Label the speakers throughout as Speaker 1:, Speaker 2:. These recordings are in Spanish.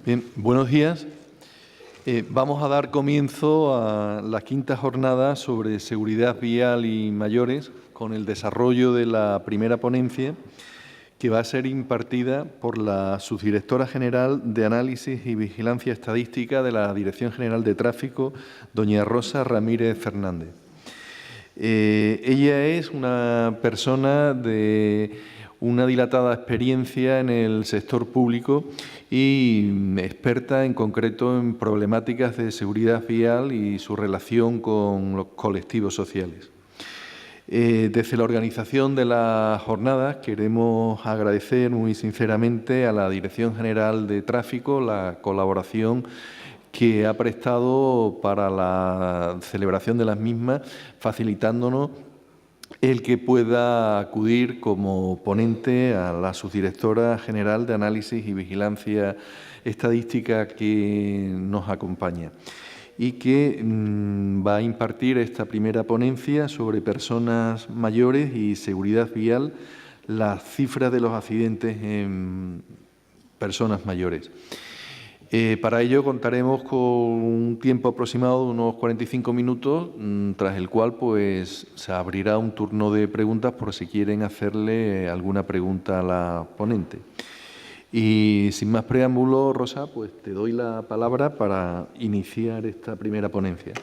Speaker 1: Bien, buenos días. Vamos a dar comienzo a la quinta jornada sobre seguridad vial y mayores con el desarrollo de la primera ponencia que va a ser impartida por la subdirectora general de Análisis y Vigilancia Estadística de la Dirección General de Tráfico, doña Rosa Ramírez Fernández. Ella es una persona de una dilatada experiencia en el sector público y experta en concreto en problemáticas de seguridad vial y su relación con los colectivos sociales. Desde la organización de las jornadas queremos agradecer muy sinceramente a la Dirección General de Tráfico la colaboración que ha prestado para la celebración de las mismas, facilitándonos el que pueda acudir como ponente a la subdirectora general de Análisis y Vigilancia Estadística que nos acompaña y que va a impartir esta primera ponencia sobre personas mayores y seguridad vial, las cifras de los accidentes en personas mayores. Para ello contaremos con un tiempo aproximado de unos 45 minutos, tras el cual pues, se abrirá un turno de preguntas por si quieren hacerle alguna pregunta a la ponente. Y sin más preámbulo, Rosa, pues te doy la palabra para iniciar esta primera ponencia.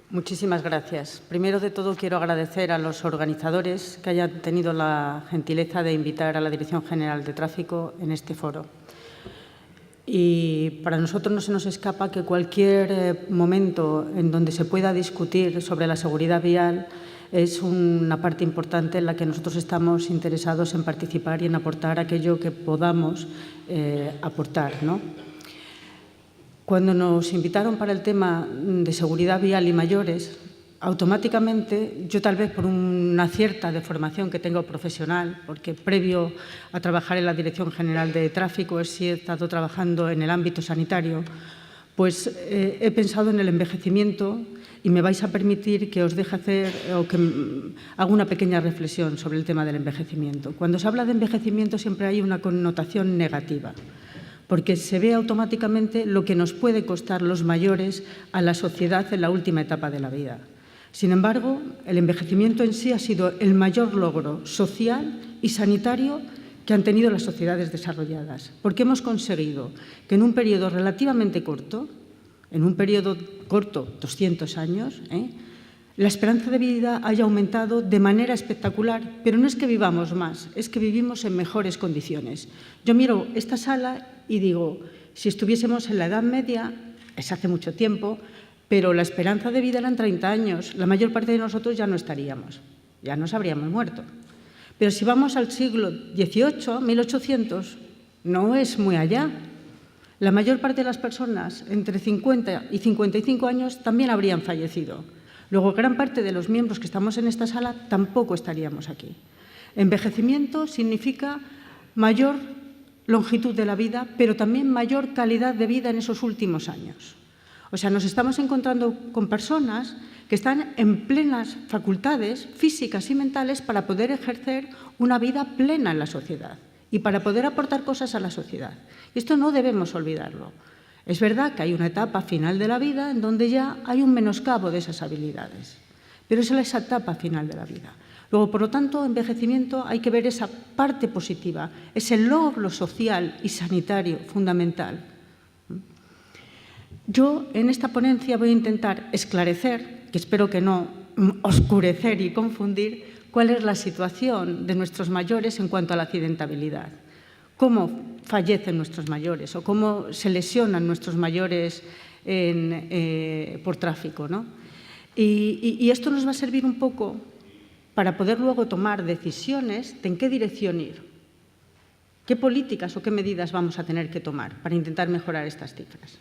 Speaker 2: Muchísimas gracias. Primero de todo, quiero agradecer a los organizadores que hayan tenido la gentileza de invitar a la Dirección General de Tráfico en este foro. Y para nosotros no se nos escapa que cualquier momento en donde se pueda discutir sobre la seguridad vial es una parte importante en la que nosotros estamos interesados en participar y en aportar aquello que podamos aportar, ¿no? Cuando nos invitaron para el tema de seguridad vial y mayores, automáticamente, yo tal vez por una cierta deformación que tengo profesional, porque previo a trabajar en la Dirección General de Tráfico he estado trabajando en el ámbito sanitario, pues he pensado en el envejecimiento y me vais a permitir que os deje hacer o que haga una pequeña reflexión sobre el tema del envejecimiento. Cuando se habla de envejecimiento siempre hay una connotación negativa, porque se ve automáticamente lo que nos puede costar los mayores a la sociedad en la última etapa de la vida. Sin embargo, el envejecimiento en sí ha sido el mayor logro social y sanitario que han tenido las sociedades desarrolladas, porque hemos conseguido que en un periodo relativamente corto, 200 años, la esperanza de vida haya aumentado de manera espectacular, pero no es que vivamos más, es que vivimos en mejores condiciones. Yo miro esta sala y digo, si estuviésemos en la Edad Media, es hace mucho tiempo, pero la esperanza de vida eran 30 años. La mayor parte de nosotros ya no estaríamos, ya nos habríamos muerto. Pero si vamos al siglo XVIII, 1800, no es muy allá. La mayor parte de las personas entre 50 y 55 años también habrían fallecido. Luego, gran parte de los miembros que estamos en esta sala tampoco estaríamos aquí. Envejecimiento significa mayor longitud de la vida, pero también mayor calidad de vida en esos últimos años. O sea, nos estamos encontrando con personas que están en plenas facultades físicas y mentales para poder ejercer una vida plena en la sociedad y para poder aportar cosas a la sociedad. Y esto no debemos olvidarlo. Es verdad que hay una etapa final de la vida en donde ya hay un menoscabo de esas habilidades, pero es esa etapa final de la vida. Luego, por lo tanto, envejecimiento hay que ver esa parte positiva, ese logro social y sanitario fundamental. Yo en esta ponencia voy a intentar esclarecer, que espero que no oscurecer y confundir, cuál es la situación de nuestros mayores en cuanto a la accidentabilidad. Cómo fallecen nuestros mayores o cómo se lesionan nuestros mayores por tráfico, ¿no? Y esto nos va a servir un poco para poder luego tomar decisiones de en qué dirección ir. ¿Qué políticas o qué medidas vamos a tener que tomar para intentar mejorar estas cifras?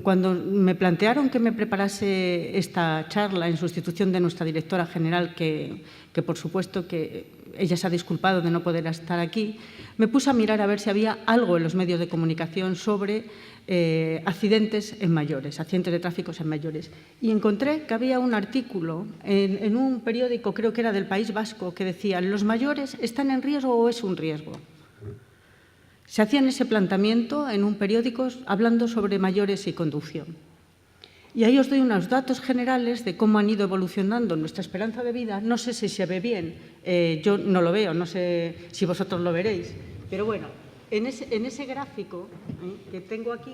Speaker 2: Cuando me plantearon que me preparase esta charla en sustitución de nuestra directora general, que por supuesto que ella se ha disculpado de no poder estar aquí, me puse a mirar a ver si había algo en los medios de comunicación sobre accidentes en mayores, accidentes de tráfico en mayores. Y encontré que había un artículo en un periódico, creo que era del País Vasco, que decía: ¿los mayores están en riesgo o es un riesgo? Se hacían ese planteamiento en un periódico hablando sobre mayores y conducción. Y ahí os doy unos datos generales de cómo han ido evolucionando nuestra esperanza de vida. No sé si se ve bien, yo no lo veo, no sé si vosotros lo veréis. Pero bueno, en ese gráfico que tengo aquí,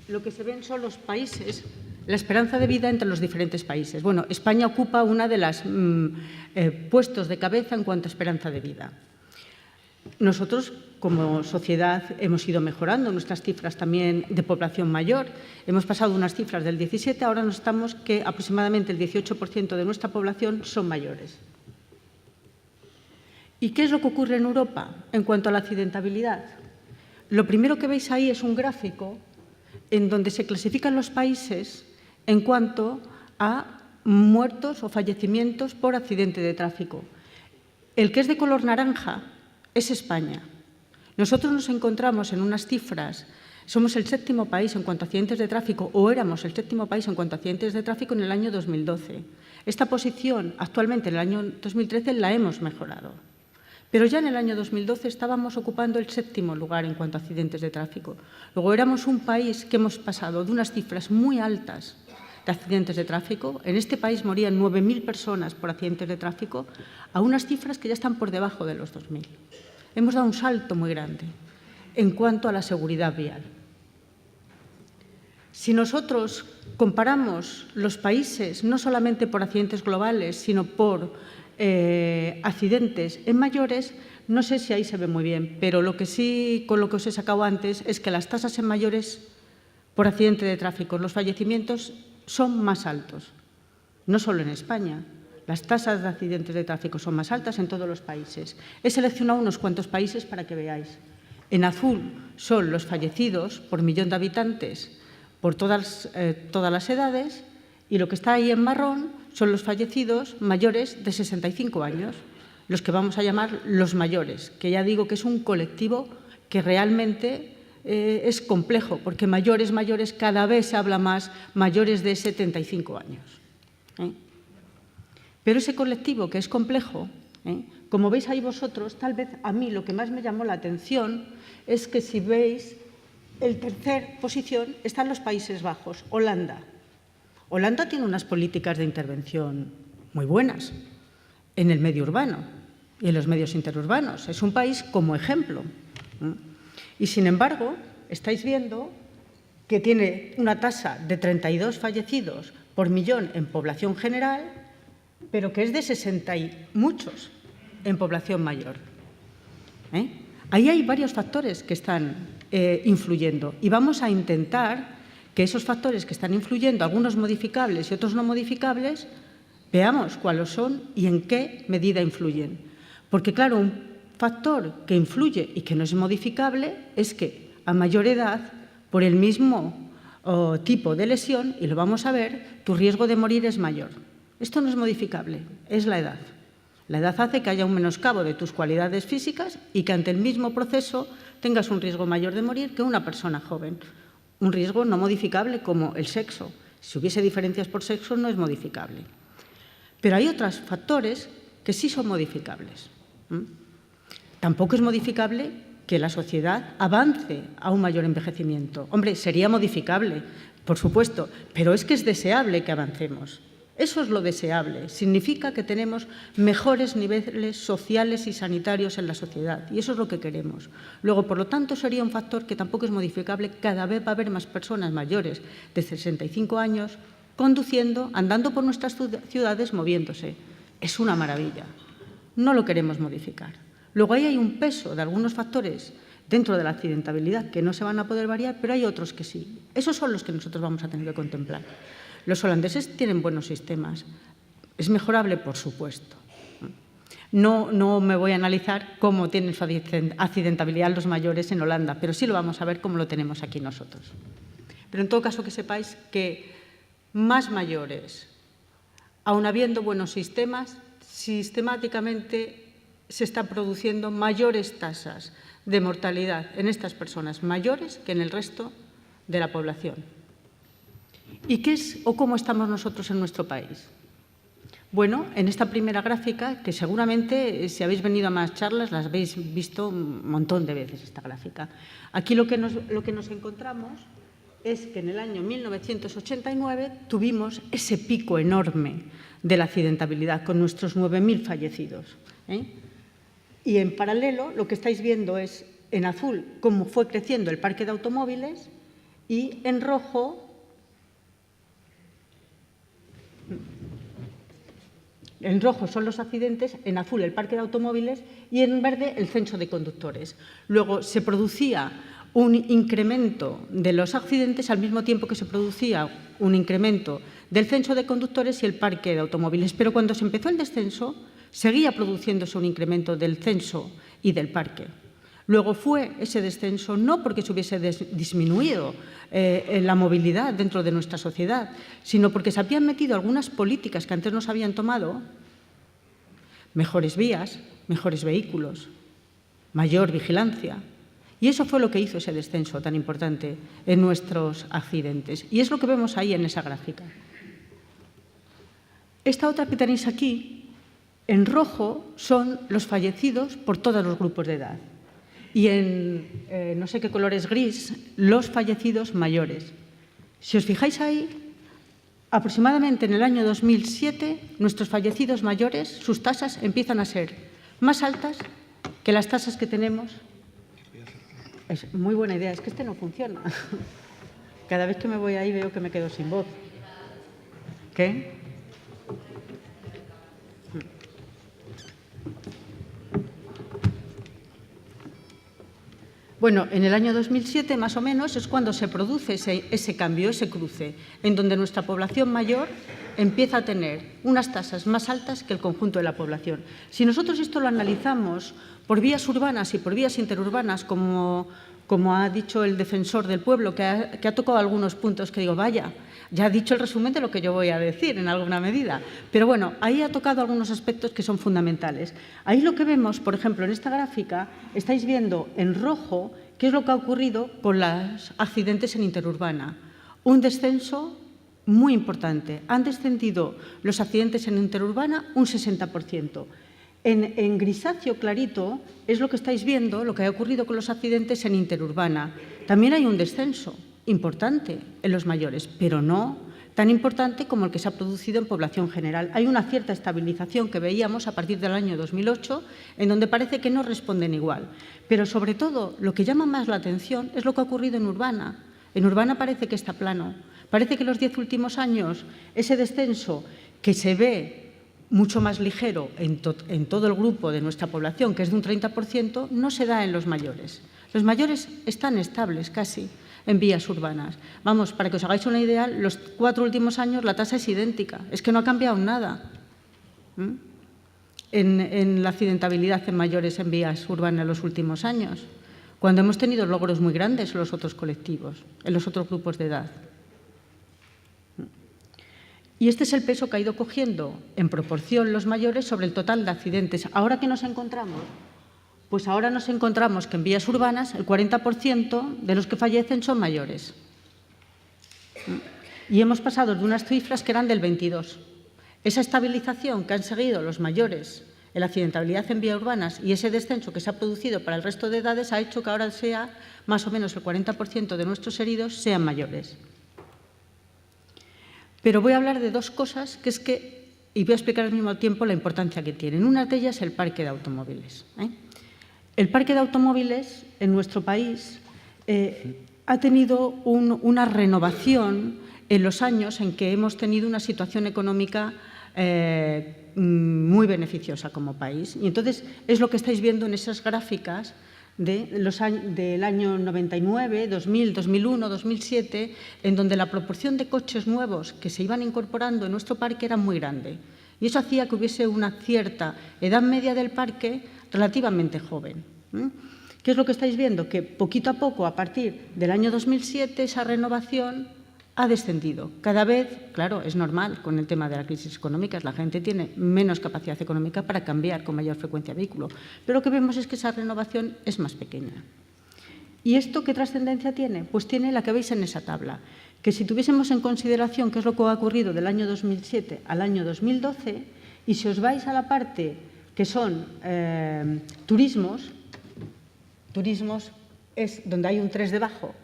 Speaker 2: lo que se ven son los países, la esperanza de vida entre los diferentes países. Bueno, España ocupa una de las puestos de cabeza en cuanto a esperanza de vida. Nosotros, como sociedad, hemos ido mejorando nuestras cifras también de población mayor. Hemos pasado unas cifras del 17, ahora nos estamos que aproximadamente el 18% de nuestra población son mayores. ¿Y qué es lo que ocurre en Europa en cuanto a la accidentabilidad? Lo primero que veis ahí es un gráfico en donde se clasifican los países en cuanto a muertos o fallecimientos por accidente de tráfico. El que es de color naranja es España. Nosotros nos encontramos en unas cifras, somos el 7º país en cuanto a accidentes de tráfico, o éramos el 7º país en cuanto a accidentes de tráfico en el año 2012. Esta posición, actualmente en el año 2013, la hemos mejorado. Pero ya en el año 2012 estábamos ocupando el 7º lugar en cuanto a accidentes de tráfico. Luego éramos un país que hemos pasado de unas cifras muy altas de accidentes de tráfico. En este país morían 9.000 personas por accidentes de tráfico, a unas cifras que ya están por debajo de los 2.000. Hemos dado un salto muy grande en cuanto a la seguridad vial. Si nosotros comparamos los países no solamente por accidentes globales, sino por accidentes en mayores, no sé si ahí se ve muy bien, pero lo que sí, con lo que os he sacado antes, es que las tasas en mayores por accidente de tráfico, los fallecimientos son más altos, no solo en España. Las tasas de accidentes de tráfico son más altas en todos los países. He seleccionado unos cuantos países para que veáis. En azul son los fallecidos por millón de habitantes por todas las edades, y lo que está ahí en marrón son los fallecidos mayores de 65 años, los que vamos a llamar los mayores, que ya digo que es un colectivo que realmente es complejo, porque mayores cada vez se habla más, mayores de 75 años. Pero ese colectivo que es complejo, como veis ahí vosotros, tal vez a mí lo que más me llamó la atención es que si veis, en tercera posición están los Países Bajos, Holanda. Holanda tiene unas políticas de intervención muy buenas en el medio urbano y en los medios interurbanos. Es un país como ejemplo. Y, sin embargo, estáis viendo que tiene una tasa de 32 fallecidos por millón en población general, pero que es de 60 y muchos en población mayor. Ahí hay varios factores que están influyendo, y vamos a intentar que esos factores que están influyendo, algunos modificables y otros no modificables, veamos cuáles son y en qué medida influyen. Porque, claro, un factor que influye y que no es modificable es que a mayor edad, por el mismo tipo de lesión, y lo vamos a ver, tu riesgo de morir es mayor. Esto no es modificable, es la edad. La edad hace que haya un menoscabo de tus cualidades físicas y que ante el mismo proceso tengas un riesgo mayor de morir que una persona joven. Un riesgo no modificable como el sexo. Si hubiese diferencias por sexo, no es modificable. Pero hay otros factores que sí son modificables. Tampoco es modificable que la sociedad avance a un mayor envejecimiento. Hombre, sería modificable, por supuesto, pero es que es deseable que avancemos. Eso es lo deseable. Significa que tenemos mejores niveles sociales y sanitarios en la sociedad, y eso es lo que queremos. Luego, por lo tanto, sería un factor que tampoco es modificable. Cada vez va a haber más personas mayores de 65 años conduciendo, andando por nuestras ciudades, moviéndose. Es una maravilla. No lo queremos modificar. Luego, ahí hay un peso de algunos factores dentro de la accidentabilidad que no se van a poder variar, pero hay otros que sí. Esos son los que nosotros vamos a tener que contemplar. Los holandeses tienen buenos sistemas. Es mejorable, por supuesto. No me voy a analizar cómo tienen su accidentabilidad los mayores en Holanda, pero sí lo vamos a ver cómo lo tenemos aquí nosotros. Pero en todo caso que sepáis que más mayores, aun habiendo buenos sistemas, sistemáticamente se están produciendo mayores tasas de mortalidad en estas personas mayores que en el resto de la población. ¿Y qué es o cómo estamos nosotros en nuestro país? Bueno, en esta primera gráfica, que seguramente si habéis venido a más charlas las habéis visto un montón de veces esta gráfica. Aquí lo que nos encontramos es que en el año 1989 tuvimos ese pico enorme de la accidentabilidad con nuestros 9.000 fallecidos. Y en paralelo lo que estáis viendo es en azul cómo fue creciendo el parque de automóviles y en rojo son los accidentes, en azul el parque de automóviles y en verde el censo de conductores. Luego se producía un incremento de los accidentes al mismo tiempo que se producía un incremento del censo de conductores y el parque de automóviles. Pero cuando se empezó el descenso, seguía produciéndose un incremento del censo y del parque. Luego fue ese descenso no porque se hubiese disminuido la movilidad dentro de nuestra sociedad, sino porque se habían metido algunas políticas que antes no se habían tomado, mejores vías, mejores vehículos, mayor vigilancia. Y eso fue lo que hizo ese descenso tan importante en nuestros accidentes. Y es lo que vemos ahí en esa gráfica. Esta otra que tenéis aquí, en rojo, son los fallecidos por todos los grupos de edad. Y en no sé qué color es gris, los fallecidos mayores. Si os fijáis ahí, aproximadamente en el año 2007, nuestros fallecidos mayores, sus tasas empiezan a ser más altas que las tasas que tenemos. Es muy buena idea, es que este no funciona. Cada vez que me voy ahí veo que me quedo sin voz. ¿Qué? Bueno, en el año 2007, más o menos, es cuando se produce ese cambio, ese cruce, en donde nuestra población mayor empieza a tener unas tasas más altas que el conjunto de la población. Si nosotros esto lo analizamos por vías urbanas y por vías interurbanas, como ha dicho el defensor del pueblo, que ha tocado algunos puntos que digo, vaya, ya ha dicho el resumen de lo que yo voy a decir en alguna medida. Pero bueno, ahí ha tocado algunos aspectos que son fundamentales. Ahí lo que vemos, por ejemplo, en esta gráfica, estáis viendo en rojo qué es lo que ha ocurrido con los accidentes en interurbana. Un descenso muy importante. Han descendido los accidentes en interurbana un 60%. En grisáceo clarito es lo que estáis viendo, lo que ha ocurrido con los accidentes en interurbana. También hay un descenso importante en los mayores, pero no tan importante como el que se ha producido en población general. Hay una cierta estabilización que veíamos a partir del año 2008, en donde parece que no responden igual. Pero, sobre todo, lo que llama más la atención es lo que ha ocurrido en urbana. En urbana parece que está plano. Parece que los 10 últimos años, ese descenso que se ve mucho más ligero en todo el grupo de nuestra población, que es de un 30%, no se da en los mayores. Los mayores están estables casi en vías urbanas. Vamos, para que os hagáis una idea, los 4 últimos años la tasa es idéntica, es que no ha cambiado nada en la accidentabilidad en mayores en vías urbanas en los últimos años, cuando hemos tenido logros muy grandes en los otros colectivos, en los otros grupos de edad. Y este es el peso que ha ido cogiendo en proporción los mayores sobre el total de accidentes. ¿Ahora qué nos encontramos? Pues ahora nos encontramos que en vías urbanas el 40% de los que fallecen son mayores. Y hemos pasado de unas cifras que eran del 22%. Esa estabilización que han seguido los mayores en la accidentabilidad en vías urbanas y ese descenso que se ha producido para el resto de edades ha hecho que ahora sea más o menos el 40% de nuestros heridos sean mayores. Pero voy a hablar de dos cosas y voy a explicar al mismo tiempo la importancia que tienen. Una de ellas es el parque de automóviles. El parque de automóviles en nuestro país ha tenido una renovación en los años en que hemos tenido una situación económica muy beneficiosa como país. Y entonces es lo que estáis viendo en esas gráficas del año 99, 2000, 2001, 2007, en donde la proporción de coches nuevos que se iban incorporando en nuestro parque era muy grande. Y eso hacía que hubiese una cierta edad media del parque relativamente joven. ¿Qué es lo que estáis viendo? Que poquito a poco, a partir del año 2007, esa renovación ha descendido. Cada vez, claro, es normal con el tema de la crisis económica, la gente tiene menos capacidad económica para cambiar con mayor frecuencia de vehículo, pero lo que vemos es que esa renovación es más pequeña. ¿Y esto qué trascendencia tiene? Pues tiene la que veis en esa tabla, que si tuviésemos en consideración qué es lo que ha ocurrido del año 2007 al año 2012, y si os vais a la parte que son turismos es donde hay un 3 debajo,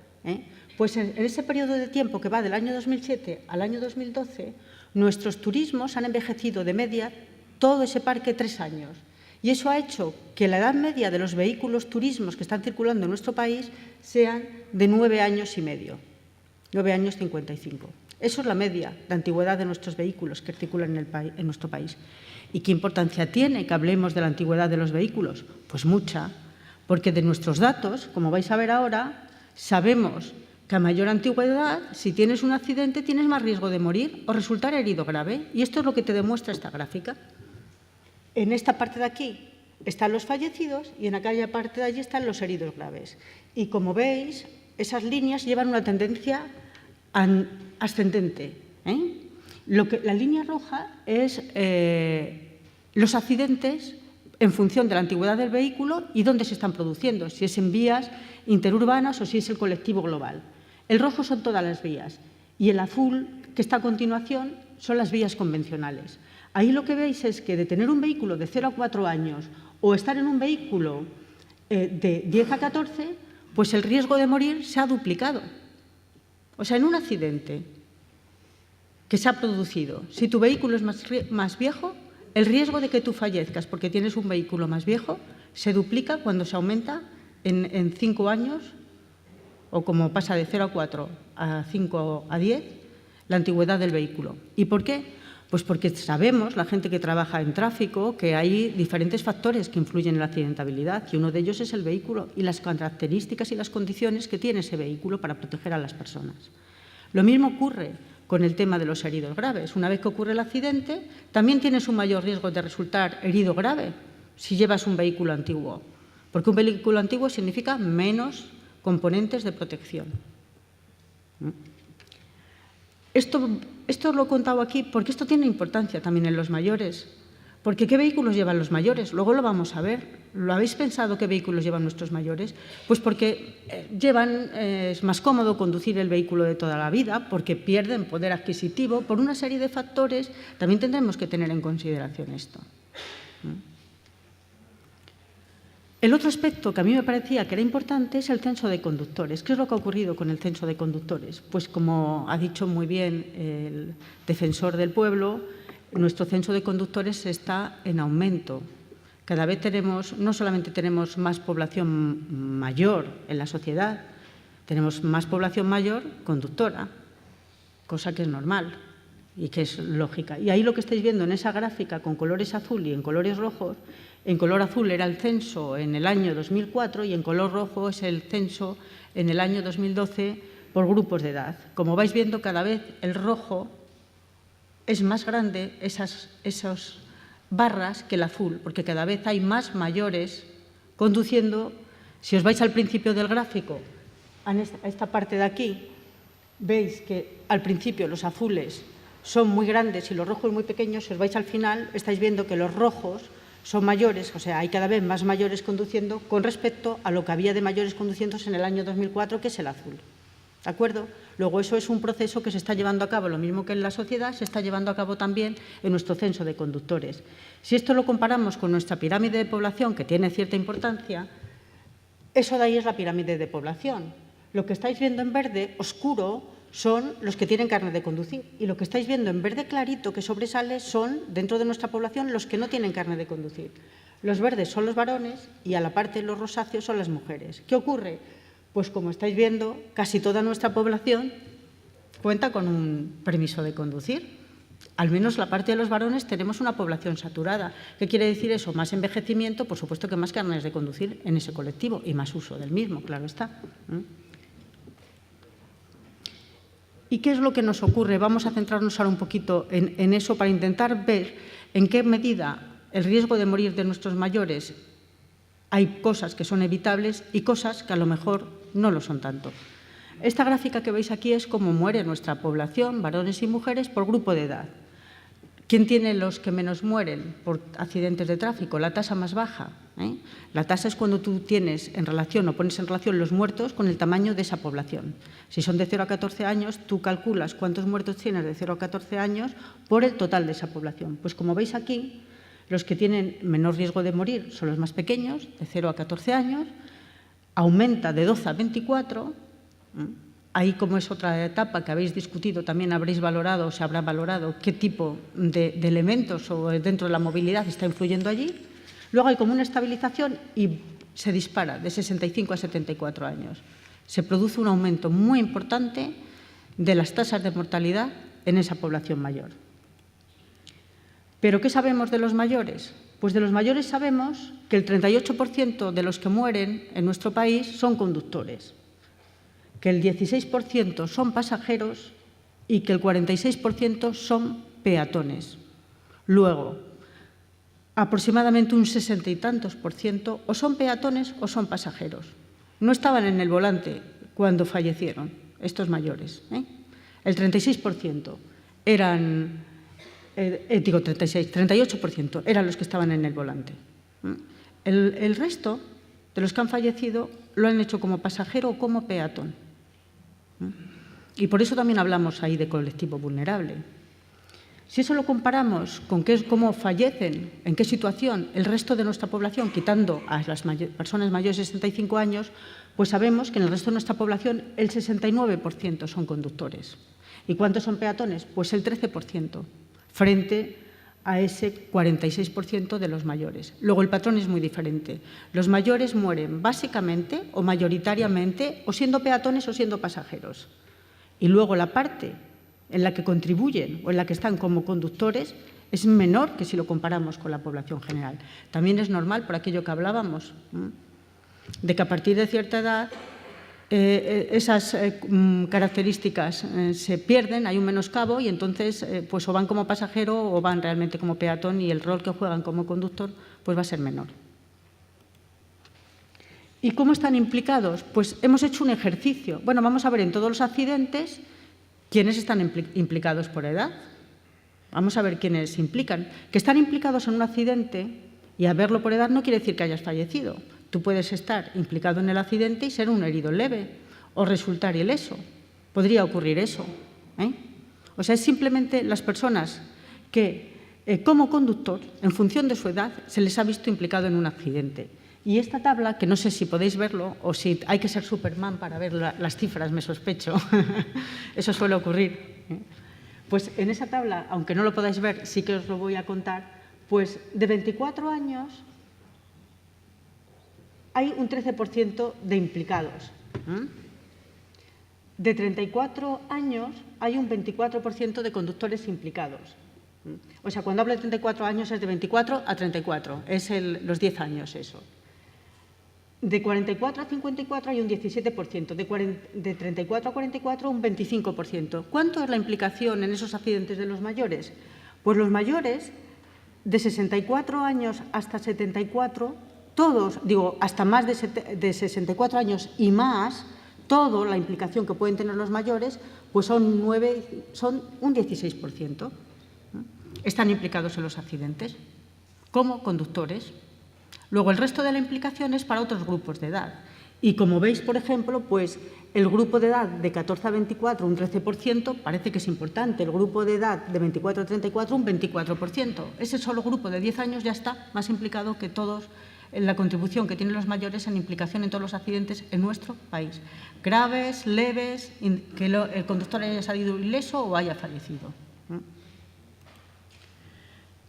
Speaker 2: pues en ese periodo de tiempo que va del año 2007 al año 2012, nuestros turismos han envejecido de media todo ese parque 3 años. Y eso ha hecho que la edad media de los vehículos turismos que están circulando en nuestro país sean de 9 años y medio, 9 años 55. Eso es la media de antigüedad de nuestros vehículos que circulan en nuestro país. ¿Y qué importancia tiene que hablemos de la antigüedad de los vehículos? Pues mucha, porque de nuestros datos, como vais a ver ahora, sabemos que a mayor antigüedad, si tienes un accidente, tienes más riesgo de morir o resultar herido grave. Y esto es lo que te demuestra esta gráfica. En esta parte de aquí están los fallecidos y en aquella parte de allí están los heridos graves. Y como veis, esas líneas llevan una tendencia ascendente. La línea roja es los accidentes en función de la antigüedad del vehículo y dónde se están produciendo, si es en vías interurbanas o si es el colectivo global. El rojo son todas las vías y el azul, que está a continuación, son las vías convencionales. Ahí lo que veis es que de tener un vehículo de 0 a 4 años o estar en un vehículo de 10 a 14, pues el riesgo de morir se ha duplicado. O sea, en un accidente que se ha producido, si tu vehículo es más viejo, el riesgo de que tú fallezcas porque tienes un vehículo más viejo se duplica cuando se aumenta en 5 años, o como pasa de 0 a 4 a 5 a 10, la antigüedad del vehículo. ¿Y por qué? Pues porque sabemos, la gente que trabaja en tráfico, que hay diferentes factores que influyen en la accidentabilidad, y uno de ellos es el vehículo y las características y las condiciones que tiene ese vehículo para proteger a las personas. Lo mismo ocurre con el tema de los heridos graves. Una vez que ocurre el accidente, también tienes un mayor riesgo de resultar herido grave si llevas un vehículo antiguo, porque un vehículo antiguo significa menos componentes de protección. Esto lo he contado aquí porque esto tiene importancia también en los mayores. Porque ¿qué vehículos llevan los mayores? Luego lo vamos a ver. ¿Lo habéis pensado qué vehículos llevan nuestros mayores? Pues porque es más cómodo conducir el vehículo de toda la vida, porque pierden poder adquisitivo, por una serie de factores. También tendremos que tener en consideración esto. El otro aspecto que a mí me parecía que era importante es el censo de conductores. ¿Qué es lo que ha ocurrido con el censo de conductores? Pues como ha dicho muy bien el defensor del pueblo, nuestro censo de conductores está en aumento. Cada vez no solamente tenemos más población mayor en la sociedad, tenemos más población mayor conductora, cosa que es normal y que es lógica. Y ahí lo que estáis viendo en esa gráfica con colores azul y en colores rojos, en color azul era el censo en el año 2004 y en color rojo es el censo en el año 2012 por grupos de edad. Como vais viendo, cada vez el rojo es más grande, esas barras, que el azul, porque cada vez hay más mayores conduciendo. Si os vais al principio del gráfico, a esta parte de aquí, veis que al principio los azules son muy grandes y los rojos muy pequeños. Si os vais al final, estáis viendo que los rojos son mayores, o sea, hay cada vez más mayores conduciendo con respecto a lo que había de mayores conduciendo en el año 2004, que es el azul. ¿De acuerdo? Luego, eso es un proceso que se está llevando a cabo, lo mismo que en la sociedad, se está llevando a cabo también en nuestro censo de conductores. Si esto lo comparamos con nuestra pirámide de población, que tiene cierta importancia, eso de ahí es la pirámide de población. Lo que estáis viendo en verde oscuro son los que tienen carnet de conducir, y lo que estáis viendo en verde clarito que sobresale son, dentro de nuestra población, los que no tienen carnet de conducir. Los verdes son los varones y a la parte los rosáceos son las mujeres. ¿Qué ocurre? Pues como estáis viendo, casi toda nuestra población cuenta con un permiso de conducir. Al menos la parte de los varones tenemos una población saturada. ¿Qué quiere decir eso? Más envejecimiento, por supuesto que más carnes de conducir en ese colectivo y más uso del mismo, claro está. ¿Y qué es lo que nos ocurre? Vamos a centrarnos ahora un poquito en eso para intentar ver ¿En qué medida el riesgo de morir de nuestros mayores hay cosas que son evitables y cosas que a lo mejor no lo son tanto? Esta gráfica que veis aquí es cómo muere nuestra población, varones y mujeres, por grupo de edad. ¿Quién tiene los que menos mueren por accidentes de tráfico? La tasa más baja. La tasa es cuando tú tienes en relación o pones en relación los muertos con el tamaño de esa población. Si son de 0 a 14 años, tú calculas cuántos muertos tienes de 0 a 14 años por el total de esa población. Pues como veis aquí, los que tienen menor riesgo de morir son los más pequeños, de 0 a 14 años, aumenta de 12 a 24. Ahí, como es otra etapa que habéis discutido, también habréis valorado o se habrá valorado qué tipo de elementos o dentro de la movilidad está influyendo allí. Luego hay como una estabilización y se dispara de 65 a 74 años. Se produce un aumento muy importante de las tasas de mortalidad en esa población mayor. ¿Pero qué sabemos de los mayores? Pues de los mayores sabemos que el 38% de los que mueren en nuestro país son conductores, que el 16% son pasajeros y que el 46% son peatones. Luego, aproximadamente un 60 y tantos por ciento o son peatones o son pasajeros. No estaban en el volante cuando fallecieron estos mayores. El 36% eran, 38% eran los que estaban en el volante. El resto de los que han fallecido lo han hecho como pasajero o como peatón. Y por eso también hablamos ahí de colectivo vulnerable. Si eso lo comparamos con cómo fallecen, en qué situación el resto de nuestra población, quitando a las personas mayores de 65 años, pues sabemos que en el resto de nuestra población el 69% son conductores. ¿Y cuántos son peatones? Pues el 13%, frente a ese 46% de los mayores. Luego el patrón es muy diferente. Los mayores mueren básicamente o mayoritariamente o siendo peatones o siendo pasajeros. Y luego la parte en la que contribuyen o en la que están como conductores es menor que si lo comparamos con la población general. También es normal, por aquello que hablábamos, de que a partir de cierta edad esas características se pierden, hay un menoscabo y entonces pues o van como pasajero o van realmente como peatón y el rol que juegan como conductor pues va a ser menor. ¿Y cómo están implicados? Pues hemos hecho un ejercicio. Bueno, vamos a ver en todos los accidentes quiénes están implicados por edad. Vamos a ver quiénes implican. Que están implicados en un accidente y a verlo por edad no quiere decir que hayas fallecido. Tú puedes estar implicado en el accidente y ser un herido leve o resultar ileso. Podría ocurrir eso. O sea, es simplemente las personas que, como conductor, en función de su edad, se les ha visto implicado en un accidente. Y esta tabla, que no sé si podéis verlo o si hay que ser Superman para ver las cifras, me sospecho, eso suele ocurrir. Pues en esa tabla, aunque no lo podáis ver, sí que os lo voy a contar, pues de 24 años hay un 13% de implicados. De 34 años hay un 24% de conductores implicados. O sea, cuando hablo de 34 años es de 24 a 34, es los 10 años eso. De 44 a 54 hay un 17%, de 34 a 44 un 25%. ¿Cuánto es la implicación en esos accidentes de los mayores? Pues los mayores, de 64 años hasta 74, todos, digo, hasta más de 64 años y más, toda la implicación que pueden tener los mayores, pues son un 16%. Están implicados en los accidentes como conductores. Luego, el resto de la implicación es para otros grupos de edad. Y como veis, por ejemplo, pues el grupo de edad de 14 a 24, un 13%, parece que es importante. El grupo de edad de 24 a 34, un 24%. Ese solo grupo de 10 años ya está más implicado que todos en la contribución que tienen los mayores en implicación en todos los accidentes en nuestro país. Graves, leves, que el conductor haya salido ileso o haya fallecido.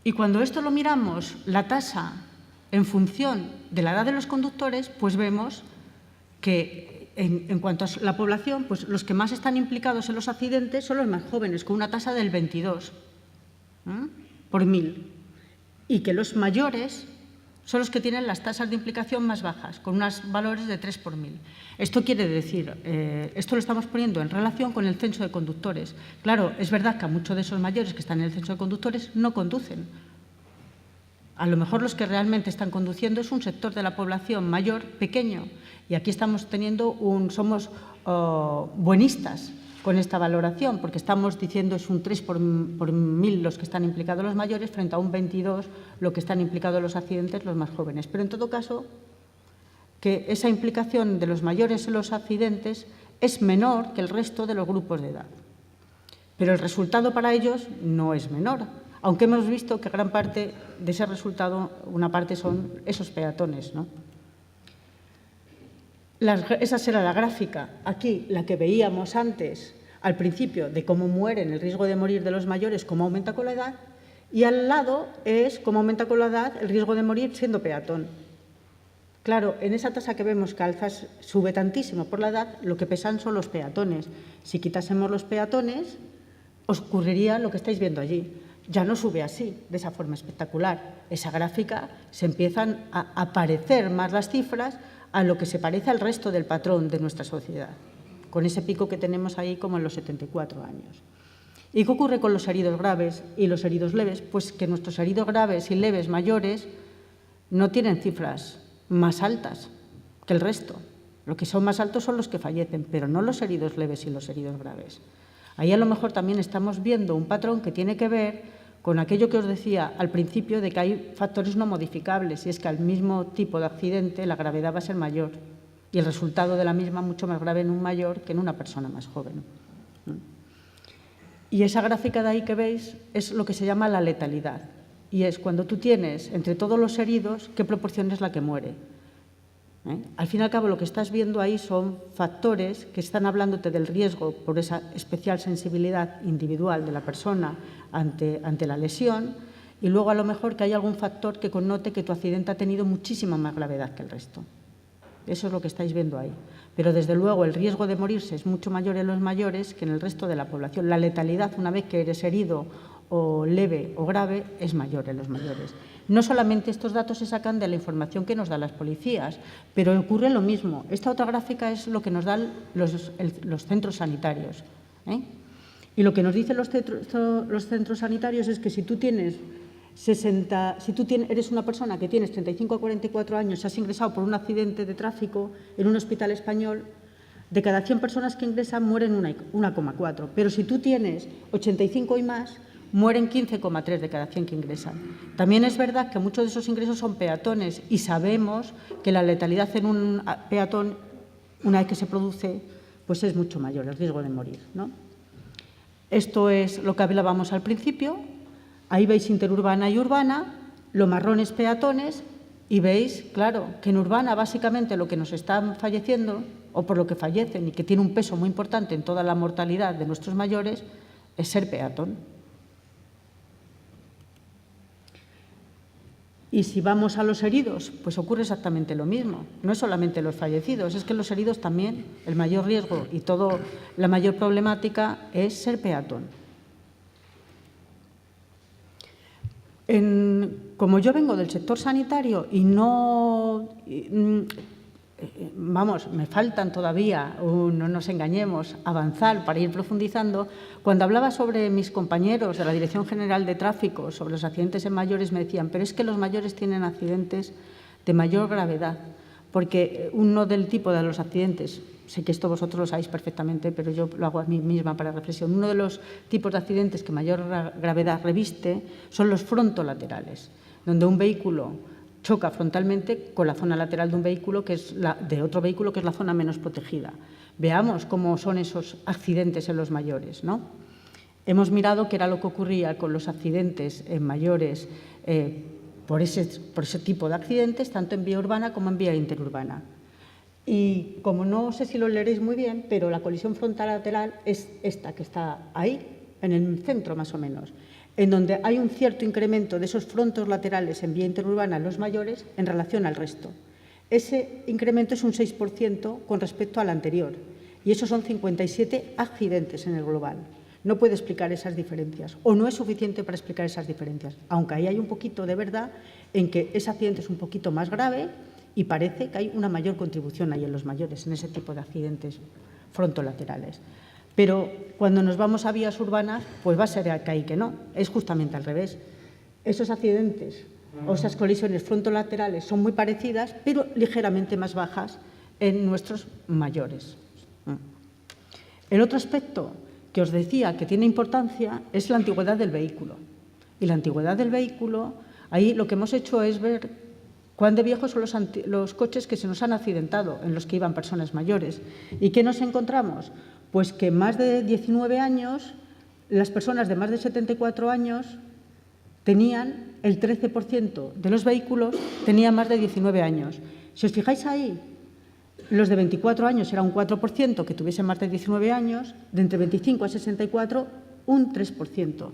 Speaker 2: Y cuando esto lo miramos, la tasa en función de la edad de los conductores, pues vemos que en cuanto a la población, pues los que más están implicados en los accidentes son los más jóvenes, con una tasa del 22 por 1000. Y que los mayores son los que tienen las tasas de implicación más bajas, con unos valores de 3 por 1000. Esto quiere decir, esto lo estamos poniendo en relación con el censo de conductores. Claro, es verdad que a muchos de esos mayores que están en el censo de conductores no conducen, A lo mejor los que realmente están conduciendo es un sector de la población mayor, pequeño, y aquí estamos teniendo somos buenistas con esta valoración, porque estamos diciendo es un 3 por 1000 los que están implicados los mayores frente a un 22 lo que están implicados los accidentes los más jóvenes. Pero en todo caso, que esa implicación de los mayores en los accidentes es menor que el resto de los grupos de edad. Pero el resultado para ellos no es menor, aunque hemos visto que gran parte de ese resultado, una parte son esos peatones, ¿no? Esa será la gráfica. Aquí, la que veíamos antes, al principio, de cómo mueren, el riesgo de morir de los mayores, cómo aumenta con la edad, y al lado es cómo aumenta con la edad el riesgo de morir siendo peatón. Claro, en esa tasa que vemos que alzas sube tantísimo por la edad, lo que pesan son los peatones. Si quitásemos los peatones, ocurriría lo que estáis viendo allí. Ya no sube así, de esa forma espectacular. Esa gráfica se empiezan a aparecer más las cifras a lo que se parece al resto del patrón de nuestra sociedad, con ese pico que tenemos ahí como en los 74 años. ¿Y qué ocurre con los heridos graves y los heridos leves? Pues que nuestros heridos graves y leves mayores no tienen cifras más altas que el resto. Lo que son más altos son los que fallecen, pero no los heridos leves y los heridos graves. Ahí a lo mejor también estamos viendo un patrón que tiene que ver con aquello que os decía al principio de que hay factores no modificables, y es que al mismo tipo de accidente la gravedad va a ser mayor y el resultado de la misma mucho más grave en un mayor que en una persona más joven. Y esa gráfica de ahí que veis es lo que se llama la letalidad, y es cuando tú tienes entre todos los heridos qué proporción es la que muere. Al fin y al cabo, lo que estás viendo ahí son factores que están hablándote del riesgo por esa especial sensibilidad individual de la persona ante la lesión, y luego a lo mejor que hay algún factor que connote que tu accidente ha tenido muchísima más gravedad que el resto. Eso es lo que estáis viendo ahí. Pero desde luego el riesgo de morirse es mucho mayor en los mayores que en el resto de la población. La letalidad, una vez que eres herido o leve o grave, es mayor en los mayores. No solamente estos datos se sacan de la información que nos dan las policías, pero ocurre lo mismo. Esta otra gráfica es lo que nos dan los centros sanitarios. Y lo que nos dicen los centros sanitarios es que si tú tienes eres una persona que tienes 35 a 44 años y has ingresado por un accidente de tráfico en un hospital español, de cada 100 personas que ingresan mueren 1,4. Pero si tú tienes 85 y más, mueren 15,3 de cada 100 que ingresan. También es verdad que muchos de esos ingresos son peatones y sabemos que la letalidad en un peatón, una vez que se produce, pues es mucho mayor el riesgo de morir, ¿no? Esto es lo que hablábamos al principio. Ahí veis interurbana y urbana, lo marrón es peatones, y veis, claro, que en urbana básicamente lo que nos están falleciendo, o por lo que fallecen y que tiene un peso muy importante en toda la mortalidad de nuestros mayores, es ser peatón. Y si vamos a los heridos, pues ocurre exactamente lo mismo. No es solamente los fallecidos, es que los heridos también, el mayor riesgo y la mayor problemática es ser peatón. Como yo vengo del sector sanitario y me faltan todavía, no nos engañemos, avanzar para ir profundizando, cuando hablaba sobre mis compañeros de la Dirección General de Tráfico, sobre los accidentes en mayores, me decían, pero es que los mayores tienen accidentes de mayor gravedad, porque uno del tipo de los accidentes, sé que esto vosotros lo sabéis perfectamente, pero yo lo hago a mí misma para reflexión, uno de los tipos de accidentes que mayor gravedad reviste son los frontolaterales, donde un vehículo choca frontalmente con la zona lateral de un vehículo de otro vehículo que es la zona menos protegida. Veamos cómo son esos accidentes en los mayores, ¿no? Hemos mirado qué era lo que ocurría con los accidentes en mayores por ese tipo de accidentes, tanto en vía urbana como en vía interurbana. Y como no sé si lo leeréis muy bien, pero la colisión frontolateral es esta que está ahí, en el centro más o menos, en donde hay un cierto incremento de esos frontos laterales en vía interurbana en los mayores en relación al resto. Ese incremento es un 6% con respecto al anterior, y esos son 57 accidentes en el global. No puede explicar esas diferencias, o no es suficiente para explicar esas diferencias, aunque ahí hay un poquito de verdad en que ese accidente es un poquito más grave y parece que hay una mayor contribución ahí en los mayores, en ese tipo de accidentes frontolaterales. Pero cuando nos vamos a vías urbanas, pues va a ser que hay que no, es justamente al revés. Esos accidentes o esas colisiones frontolaterales son muy parecidas, pero ligeramente más bajas en nuestros mayores. El otro aspecto que os decía que tiene importancia es la antigüedad del vehículo. Y la antigüedad del vehículo, ahí lo que hemos hecho es ver cuán de viejos son los coches que se nos han accidentado, en los que iban personas mayores. ¿Y qué nos encontramos? Pues que más de 19 años, las personas de más de 74 años tenían el 13% de los vehículos, tenían más de 19 años. Si os fijáis ahí, los de 24 años era un 4% que tuviesen más de 19 años, de entre 25 a 64 un 3%,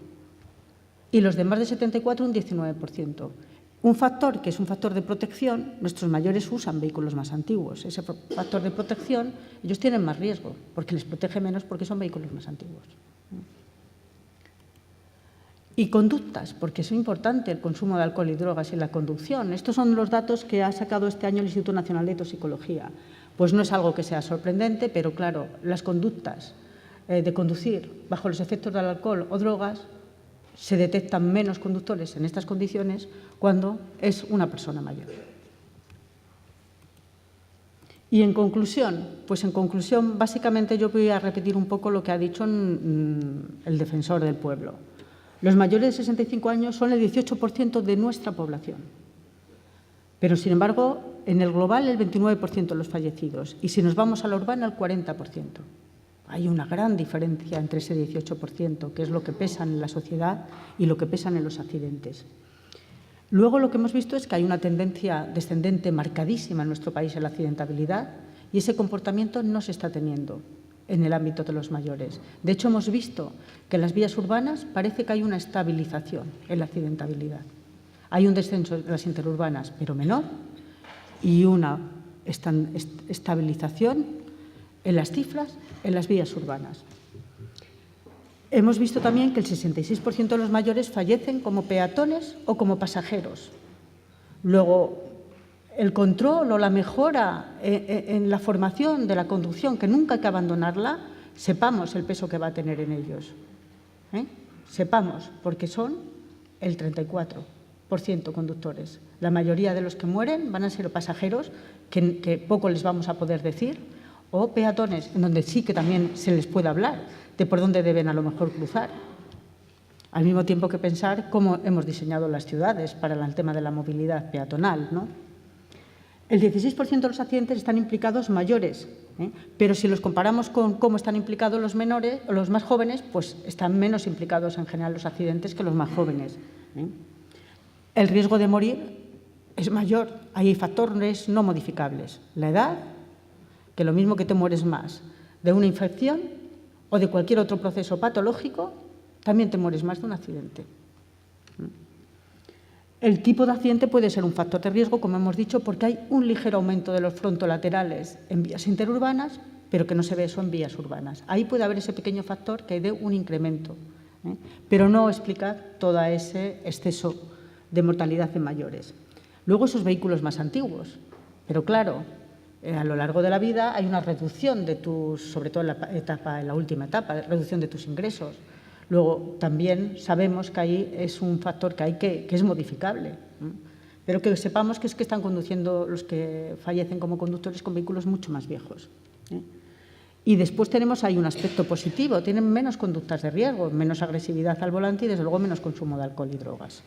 Speaker 2: y los de más de 74 un 19%. Un factor que es un factor de protección, nuestros mayores usan vehículos más antiguos. Ese factor de protección, ellos tienen más riesgo, porque les protege menos porque son vehículos más antiguos. Y conductas, porque es importante el consumo de alcohol y drogas y la conducción. Estos son los datos que ha sacado este año el Instituto Nacional de Toxicología. Pues no es algo que sea sorprendente, pero claro, las conductas de conducir bajo los efectos del alcohol o drogas se detectan menos conductores en estas condiciones cuando es una persona mayor. Y en conclusión, básicamente yo voy a repetir un poco lo que ha dicho el defensor del pueblo. Los mayores de 65 años son el 18% de nuestra población. Pero, sin embargo, en el global el 29% de los fallecidos. Y si nos vamos a la urbana, el 40%. Hay una gran diferencia entre ese 18%, que es lo que pesan en la sociedad y lo que pesan en los accidentes. Luego lo que hemos visto es que hay una tendencia descendente marcadísima en nuestro país en la accidentabilidad y ese comportamiento no se está teniendo en el ámbito de los mayores. De hecho, hemos visto que en las vías urbanas parece que hay una estabilización en la accidentabilidad. Hay un descenso de las interurbanas, pero menor, y una estabilización en las cifras en las vías urbanas. Hemos visto también que el 66% de los mayores fallecen como peatones o como pasajeros. Luego, el control o la mejora en la formación de la conducción, que nunca hay que abandonarla, sepamos el peso que va a tener en ellos. Sepamos, porque son el 34% conductores. La mayoría de los que mueren van a ser pasajeros, que poco les vamos a poder decir, o peatones, en donde sí que también se les puede hablar de por dónde deben a lo mejor cruzar. Al mismo tiempo que pensar cómo hemos diseñado las ciudades para el tema de la movilidad peatonal, ¿no? El 16% de los accidentes están implicados mayores, pero si los comparamos con cómo están implicados los menores o los más jóvenes, pues están menos implicados en general los accidentes que los más jóvenes. El riesgo de morir es mayor. Hay factores no modificables. La edad, que lo mismo que te mueres más de una infección o de cualquier otro proceso patológico, también te mueres más de un accidente. El tipo de accidente puede ser un factor de riesgo, como hemos dicho, porque hay un ligero aumento de los frontolaterales en vías interurbanas, pero que no se ve eso en vías urbanas. Ahí puede haber ese pequeño factor que dé un incremento, pero no explica todo ese exceso de mortalidad en mayores. Luego esos vehículos más antiguos, pero claro, a lo largo de la vida hay una reducción de sobre todo en la última etapa, reducción de tus ingresos. Luego, también sabemos que ahí es un factor que es modificable, pero que sepamos que es que están conduciendo los que fallecen como conductores con vehículos mucho más viejos. Y después tenemos ahí un aspecto positivo, tienen menos conductas de riesgo, menos agresividad al volante y, desde luego, menos consumo de alcohol y drogas.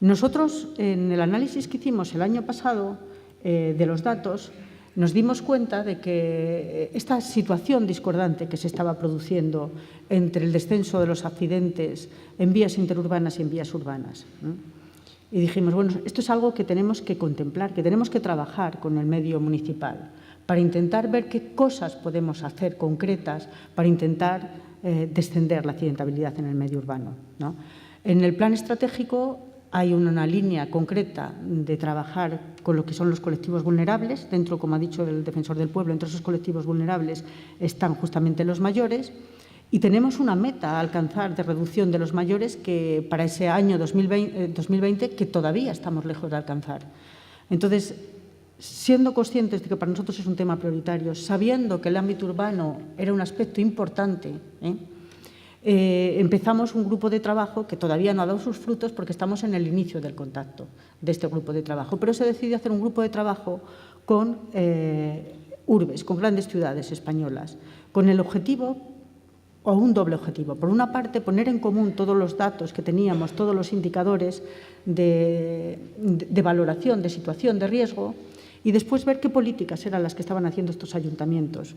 Speaker 2: Nosotros, en el análisis que hicimos el año pasado de los datos, nos dimos cuenta de que esta situación discordante que se estaba produciendo entre el descenso de los accidentes en vías interurbanas y en vías urbanas. Y dijimos, bueno, esto es algo que tenemos que contemplar, que tenemos que trabajar con el medio municipal para intentar ver qué cosas podemos hacer concretas para intentar descender la accidentabilidad en el medio urbano, ¿no? En el plan estratégico hay una línea concreta de trabajar con lo que son los colectivos vulnerables. Dentro, como ha dicho el defensor del pueblo, entre esos colectivos vulnerables están justamente los mayores. Y tenemos una meta a alcanzar de reducción de los mayores que para ese año 2020 que todavía estamos lejos de alcanzar. Entonces, siendo conscientes de que para nosotros es un tema prioritario, sabiendo que el ámbito urbano era un aspecto importante, empezamos un grupo de trabajo que todavía no ha dado sus frutos porque estamos en el inicio del contacto de este grupo de trabajo, pero se decidió hacer un grupo de trabajo con urbes, con grandes ciudades españolas, con el objetivo, o un doble objetivo. Por una parte, poner en común todos los datos que teníamos, todos los indicadores de valoración de situación de riesgo y después ver qué políticas eran las que estaban haciendo estos ayuntamientos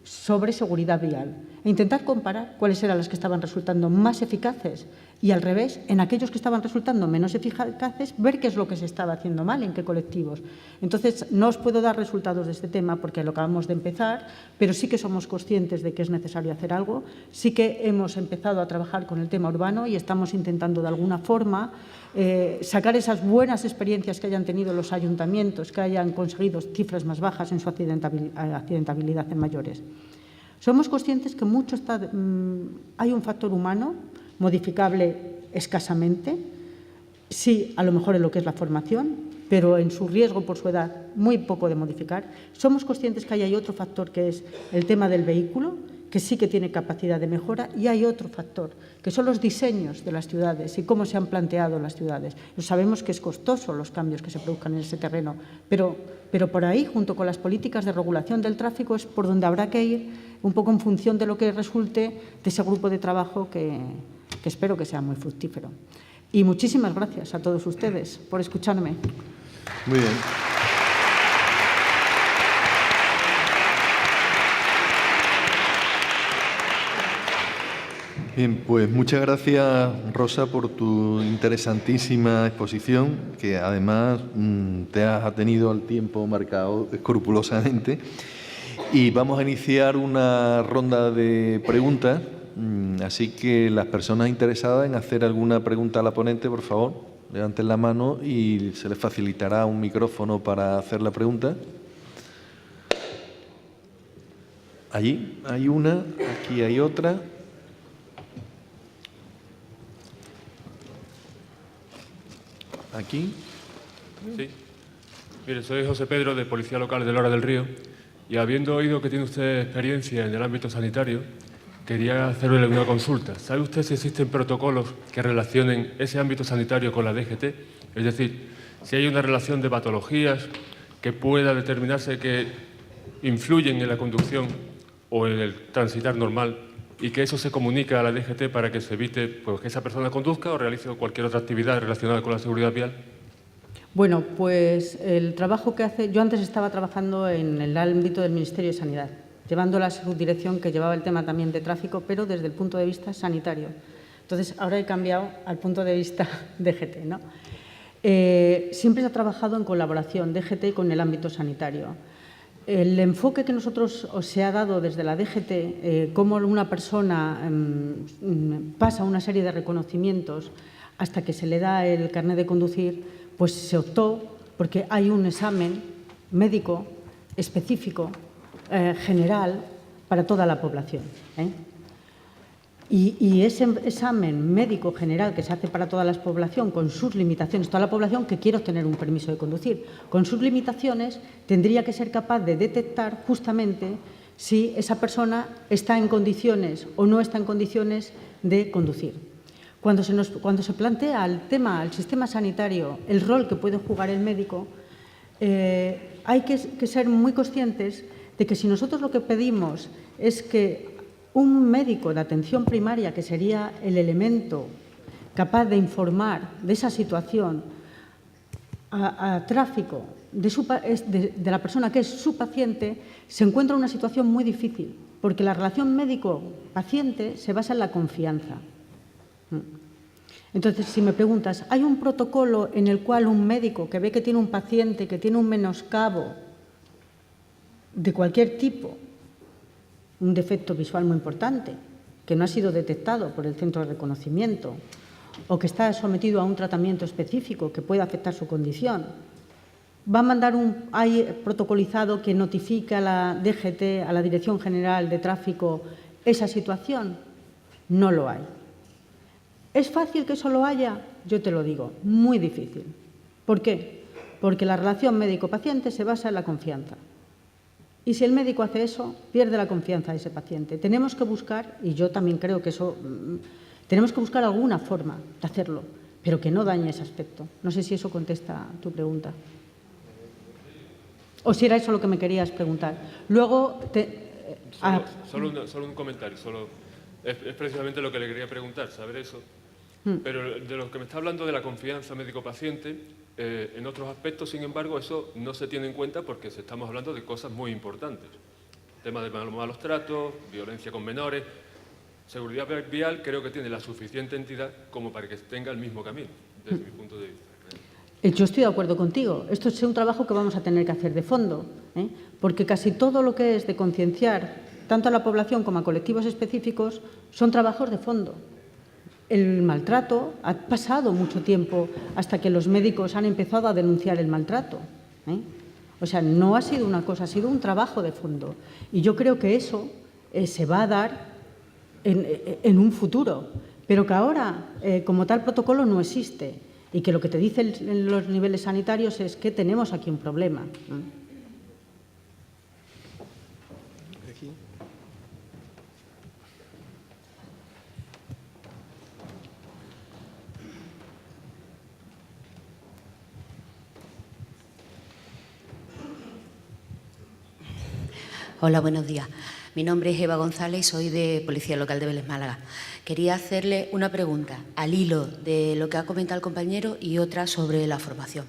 Speaker 2: sobre seguridad vial e intentar comparar cuáles eran las que estaban resultando más eficaces y, al revés, en aquellos que estaban resultando menos eficaces, ver qué es lo que se estaba haciendo mal, en qué colectivos. Entonces, no os puedo dar resultados de este tema porque lo acabamos de empezar, pero sí que somos conscientes de que es necesario hacer algo. Sí que hemos empezado a trabajar con el tema urbano y estamos intentando, de alguna forma, sacar esas buenas experiencias que hayan tenido los ayuntamientos, que hayan conseguido cifras más bajas en su accidentabilidad en mayores. Somos conscientes que hay un factor humano modificable escasamente, sí, a lo mejor en lo que es la formación, pero en su riesgo por su edad muy poco de modificar. Somos conscientes que hay otro factor que es el tema del vehículo, que sí que tiene capacidad de mejora, y hay otro factor, que son los diseños de las ciudades y cómo se han planteado las ciudades. Sabemos que es costoso los cambios que se produzcan en ese terreno, pero por ahí, junto con las políticas de regulación del tráfico, es por donde habrá que ir, un poco en función de lo que resulte de ese grupo de trabajo que espero que sea muy fructífero. Y muchísimas gracias a todos ustedes por escucharme.
Speaker 1: Muy bien. Bien, pues muchas gracias, Rosa, por tu interesantísima exposición, que además te has atenido al tiempo marcado escrupulosamente. Y vamos a iniciar una ronda de preguntas, así que las personas interesadas en hacer alguna pregunta a la ponente, por favor, levanten la mano y se les facilitará un micrófono para hacer la pregunta. Allí hay una, aquí hay otra. Aquí.
Speaker 3: Sí. Mire, soy José Pedro, de Policía Local de Lora del Río, y habiendo oído que tiene usted experiencia en el ámbito sanitario, quería hacerle una consulta. ¿Sabe usted si existen protocolos que relacionen ese ámbito sanitario con la DGT? Es decir, si hay una relación de patologías que pueda determinarse que influyen en la conducción o en el transitar normal y que eso se comunica a la DGT para que se evite pues, que esa persona conduzca o realice cualquier otra actividad relacionada con la seguridad vial.
Speaker 2: Bueno, pues el trabajo que hace... Yo antes estaba trabajando en el ámbito del Ministerio de Sanidad, llevando la subdirección que llevaba el tema también de tráfico, pero desde el punto de vista sanitario. Entonces, ahora he cambiado al punto de vista DGT, ¿no? Siempre se ha trabajado en colaboración DGT con el ámbito sanitario. El enfoque que nosotros se ha dado desde la DGT, cómo una persona pasa una serie de reconocimientos hasta que se le da el carnet de conducir, pues se optó porque hay un examen médico específico, general, para toda la población. Y ese examen médico general que se hace para toda la población, con sus limitaciones, toda la población que quiere obtener un permiso de conducir, con sus limitaciones, tendría que ser capaz de detectar justamente si esa persona está en condiciones o no está en condiciones de conducir. Cuando se plantea el tema, al sistema sanitario, el rol que puede jugar el médico, hay que ser muy conscientes de que si nosotros lo que pedimos es que un médico de atención primaria, que sería el elemento capaz de informar de esa situación a tráfico de la persona que es su paciente, se encuentra en una situación muy difícil, porque la relación médico-paciente se basa en la confianza. Entonces, si me preguntas, ¿hay un protocolo en el cual un médico que ve que tiene un paciente que tiene un menoscabo de cualquier tipo, un defecto visual muy importante, que no ha sido detectado por el centro de reconocimiento o que está sometido a un tratamiento específico que puede afectar su condición, va a mandar hay protocolizado que notifica a la DGT, a la Dirección General de Tráfico, esa situación? No lo hay. ¿Es fácil que eso lo haya? Yo te lo digo, muy difícil. ¿Por qué? Porque la relación médico-paciente se basa en la confianza. Y si el médico hace eso, pierde la confianza de ese paciente. Tenemos que buscar, y yo también creo que eso, tenemos que buscar alguna forma de hacerlo, pero que no dañe ese aspecto. No sé si eso contesta tu pregunta. O si era eso lo que me querías preguntar. Luego,
Speaker 3: solo un comentario, es precisamente lo que le quería preguntar, saber eso. Pero de lo que me está hablando de la confianza médico-paciente, en otros aspectos, sin embargo, eso no se tiene en cuenta porque estamos hablando de cosas muy importantes. Tema de malos tratos, violencia con menores. Seguridad vial creo que tiene la suficiente entidad como para que tenga el mismo camino, desde mi punto de vista.
Speaker 2: Yo estoy de acuerdo contigo. Esto es un trabajo que vamos a tener que hacer de fondo, porque casi todo lo que es de concienciar, tanto a la población como a colectivos específicos, son trabajos de fondo. El maltrato ha pasado mucho tiempo hasta que los médicos han empezado a denunciar el maltrato. O sea, no ha sido una cosa, ha sido un trabajo de fondo. Y yo creo que eso se va a dar en un futuro, pero que ahora, como tal protocolo, no existe. Y que lo que te dicen los niveles sanitarios es que tenemos aquí un problema.
Speaker 4: Hola, buenos días. Mi nombre es Eva González y soy de Policía Local de Vélez Málaga. Quería hacerle una pregunta al hilo de lo que ha comentado el compañero y otra sobre la formación.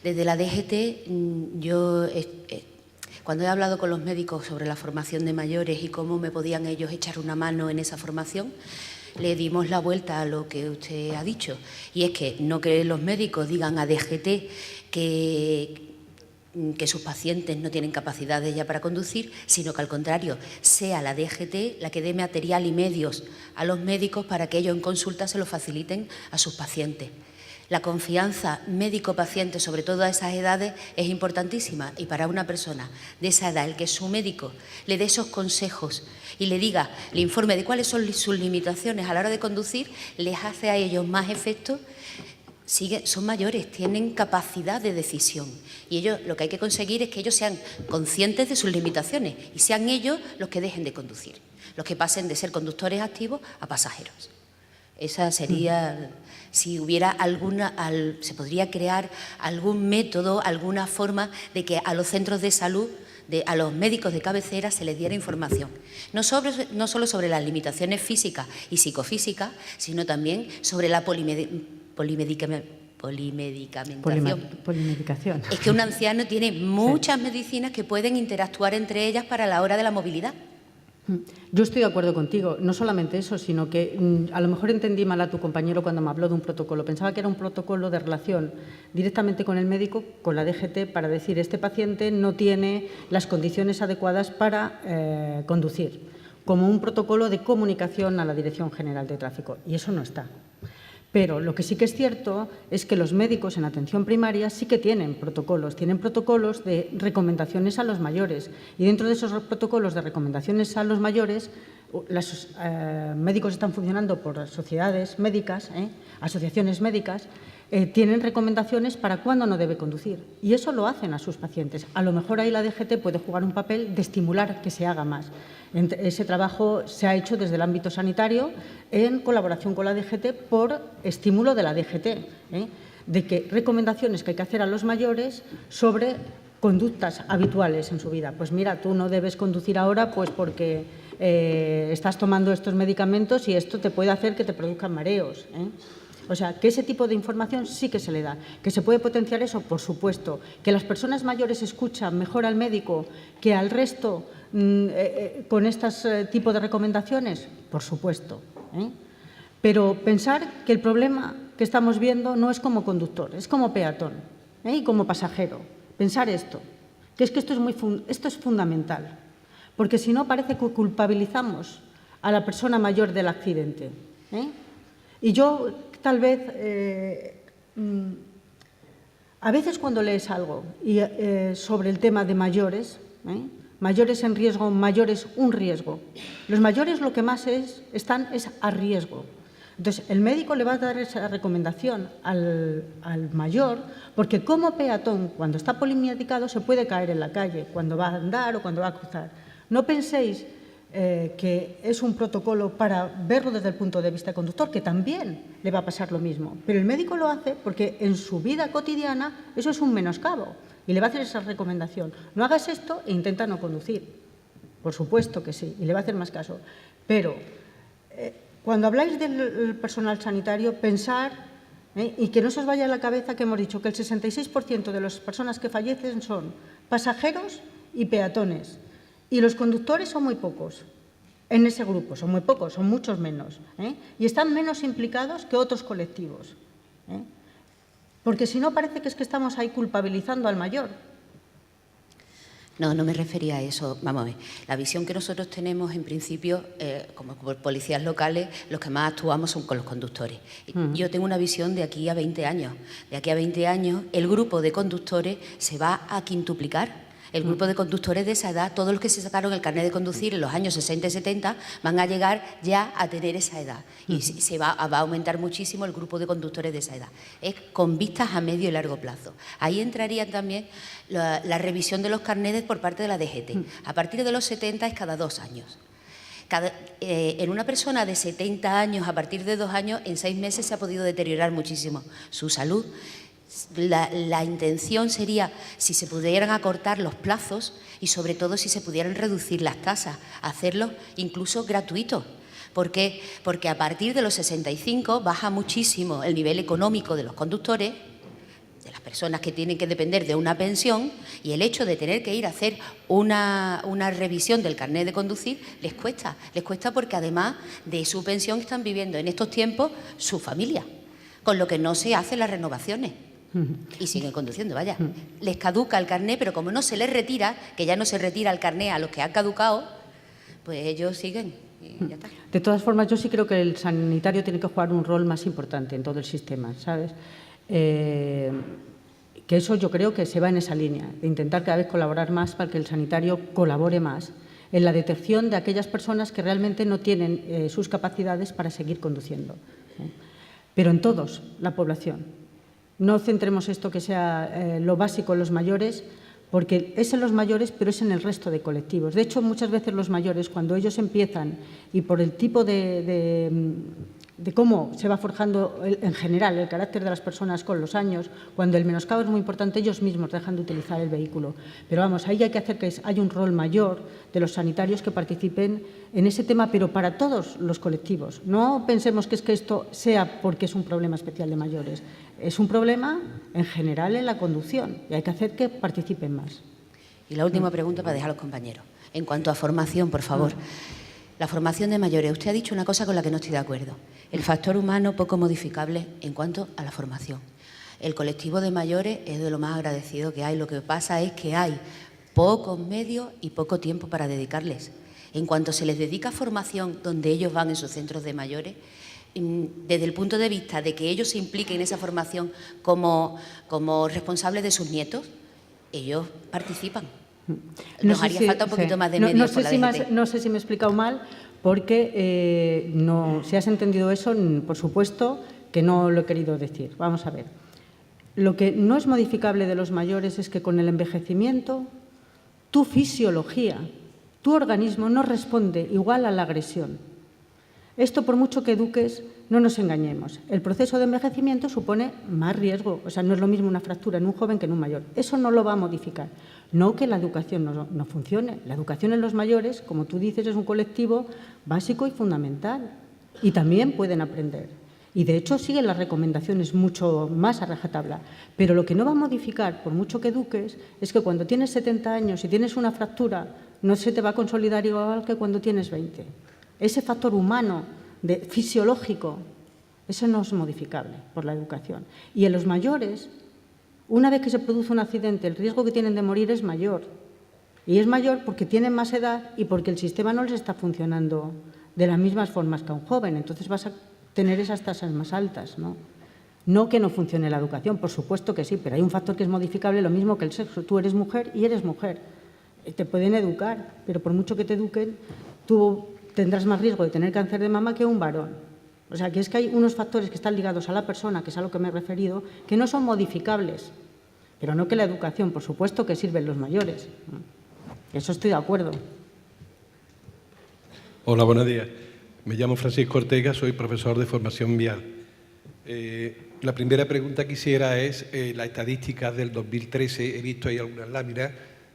Speaker 4: Desde la DGT, cuando he hablado con los médicos sobre la formación de mayores y cómo me podían ellos echar una mano en esa formación, le dimos la vuelta a lo que usted ha dicho. Y es que no que los médicos digan a DGT que sus pacientes no tienen capacidades ya para conducir, sino que al contrario, sea la DGT la que dé material y medios a los médicos para que ellos en consulta se lo faciliten a sus pacientes. La confianza médico-paciente, sobre todo a esas edades, es importantísima y para una persona de esa edad, el que su médico le dé esos consejos y le diga, le informe de cuáles son sus limitaciones a la hora de conducir, les hace a ellos más efecto. Son mayores, tienen capacidad de decisión y ellos lo que hay que conseguir es que ellos sean conscientes de sus limitaciones y sean ellos los que dejen de conducir, los que pasen de ser conductores activos a pasajeros. Esa sería, si hubiera se podría crear algún método, alguna forma de que a los centros de salud, a los médicos de cabecera se les diera información, no solo sobre las limitaciones físicas y psicofísicas, sino también sobre la
Speaker 2: Polimedicación.
Speaker 4: Es que un anciano tiene muchas medicinas que pueden interactuar entre ellas para la hora de la movilidad.
Speaker 2: Yo estoy de acuerdo contigo. No solamente eso, sino que a lo mejor entendí mal a tu compañero cuando me habló de un protocolo. Pensaba que era un protocolo de relación directamente con el médico, con la DGT, para decir este paciente no tiene las condiciones adecuadas para conducir, como un protocolo de comunicación a la Dirección General de Tráfico. Y eso no está. Pero lo que sí que es cierto es que los médicos en atención primaria sí que tienen protocolos de recomendaciones a los mayores. Y dentro de esos protocolos de recomendaciones a los mayores, los médicos están funcionando por sociedades médicas, asociaciones médicas, tienen recomendaciones para cuándo no debe conducir. Y eso lo hacen a sus pacientes. A lo mejor ahí la DGT puede jugar un papel de estimular que se haga más. Ese trabajo se ha hecho desde el ámbito sanitario en colaboración con la DGT por estímulo de la DGT, de que recomendaciones que hay que hacer a los mayores sobre conductas habituales en su vida. Pues mira, tú no debes conducir ahora pues porque estás tomando estos medicamentos y esto te puede hacer que te produzcan mareos. O sea, que ese tipo de información sí que se le da. ¿Que se puede potenciar eso? Por supuesto. ¿Que las personas mayores escuchan mejor al médico que al resto con este tipo de recomendaciones? Por supuesto. Pero pensar que el problema que estamos viendo no es como conductor, es como peatón y como pasajero. Pensar esto, que es que esto es fundamental. Porque si no parece que culpabilizamos a la persona mayor del accidente. Y yo tal vez, a veces cuando lees algo sobre el tema de mayores, mayores en riesgo, mayores un riesgo, los mayores lo que más están es a riesgo. Entonces, el médico le va a dar esa recomendación al mayor, porque como peatón, cuando está polimedicado, se puede caer en la calle, cuando va a andar o cuando va a cruzar. No penséis que es un protocolo para verlo desde el punto de vista del conductor, que también le va a pasar lo mismo. Pero el médico lo hace porque en su vida cotidiana eso es un menoscabo y le va a hacer esa recomendación. No hagas esto e intenta no conducir. Por supuesto que sí, y le va a hacer más caso. Pero cuando habláis del personal sanitario, pensar y que no se os vaya a la cabeza que hemos dicho que el 66% de las personas que fallecen son pasajeros y peatones. Y los conductores son muy pocos en ese grupo, son muy pocos, son muchos menos. Y están menos implicados que otros colectivos. Porque si no, parece que es que estamos ahí culpabilizando al mayor.
Speaker 4: No, no me refería a eso. Vamos a ver, la visión que nosotros tenemos, en principio, como policías locales, los que más actuamos son con los conductores. Yo tengo una visión de aquí a 20 años. De aquí a 20 años, el grupo de conductores se va a quintuplicar. El grupo de conductores de esa edad, todos los que se sacaron el carnet de conducir en los años 60 y 70, van a llegar ya a tener esa edad. Y se va a aumentar muchísimo el grupo de conductores de esa edad. Es con vistas a medio y largo plazo. Ahí entraría también la revisión de los carnets por parte de la DGT. A partir de los 70 es cada 2 años. En una persona de 70 años, a partir de 2 años, en 6 meses se ha podido deteriorar muchísimo su salud. La intención sería si se pudieran acortar los plazos y sobre todo si se pudieran reducir las tasas, hacerlo incluso gratuito. ¿Por qué? Porque a partir de los 65 baja muchísimo el nivel económico de los conductores, de las personas que tienen que depender de una pensión, y el hecho de tener que ir a hacer una revisión del carnet de conducir les cuesta porque además de su pensión están viviendo en estos tiempos su familia, con lo que no se hacen las renovaciones. Y siguen conduciendo, vaya. Les caduca el carné, pero como no se les retira, que ya no se retira el carné a los que han caducado, pues ellos siguen y ya está.
Speaker 2: De todas formas, yo sí creo que el sanitario tiene que jugar un rol más importante en todo el sistema, ¿sabes? Que eso yo creo que se va en esa línea, de intentar cada vez colaborar más para que el sanitario colabore más en la detección de aquellas personas que realmente no tienen sus capacidades para seguir conduciendo. Pero en todos, la población. No centremos esto que sea lo básico en los mayores, porque es en los mayores, pero es en el resto de colectivos. De hecho, muchas veces los mayores, cuando ellos empiezan, y por el tipo de cómo se va forjando en general el carácter de las personas con los años, cuando el menoscabo es muy importante, ellos mismos dejan de utilizar el vehículo. Pero vamos, ahí hay que hacer que haya un rol mayor de los sanitarios que participen en ese tema, pero para todos los colectivos. No pensemos que es que esto sea porque es un problema especial de mayores. Es un problema en general en la conducción y hay que hacer que participen más.
Speaker 4: Y la última pregunta para dejar a los compañeros. En cuanto a formación, por favor. La formación de mayores. Usted ha dicho una cosa con la que no estoy de acuerdo. El factor humano poco modificable en cuanto a la formación. El colectivo de mayores es de lo más agradecido que hay. Lo que pasa es que hay pocos medios y poco tiempo para dedicarles. En cuanto se les dedica formación donde ellos van en sus centros de mayores, desde el punto de vista de que ellos se impliquen en esa formación como responsables de sus nietos, ellos participan. Nos haría falta un poquito más de medios por la DGT.
Speaker 2: No sé si me he explicado mal, porque si has entendido eso, por supuesto que no lo he querido decir. Vamos a ver. Lo que no es modificable de los mayores es que con el envejecimiento, tu fisiología, tu organismo no responde igual a la agresión. Esto, por mucho que eduques, no nos engañemos. El proceso de envejecimiento supone más riesgo. O sea, no es lo mismo una fractura en un joven que en un mayor. Eso no lo va a modificar. No que la educación no funcione. La educación en los mayores, como tú dices, es un colectivo básico y fundamental. Y también pueden aprender. Y, de hecho, siguen las recomendaciones mucho más a rajatabla. Pero lo que no va a modificar, por mucho que eduques, es que cuando tienes 70 años y tienes una fractura, no se te va a consolidar igual que cuando tienes 20. Ese factor humano, fisiológico, eso no es modificable por la educación. Y en los mayores, una vez que se produce un accidente, el riesgo que tienen de morir es mayor. Y es mayor porque tienen más edad y porque el sistema no les está funcionando de las mismas formas que a un joven. Entonces vas a tener esas tasas más altas, ¿no? No que no funcione la educación, por supuesto que sí, pero hay un factor que es modificable, lo mismo que el sexo. Tú eres mujer y eres mujer. Te pueden educar, pero por mucho que te eduquen, tú tendrás más riesgo de tener cáncer de mama que un varón. O sea, que es que hay unos factores que están ligados a la persona, que es a lo que me he referido, que no son modificables. Pero no que la educación, por supuesto, que sirven los mayores. Eso estoy de acuerdo.
Speaker 5: Hola, buenos días. Me llamo Francisco Ortega, soy profesor de formación vial. La primera pregunta que quisiera es las estadísticas del 2013. He visto ahí algunas láminas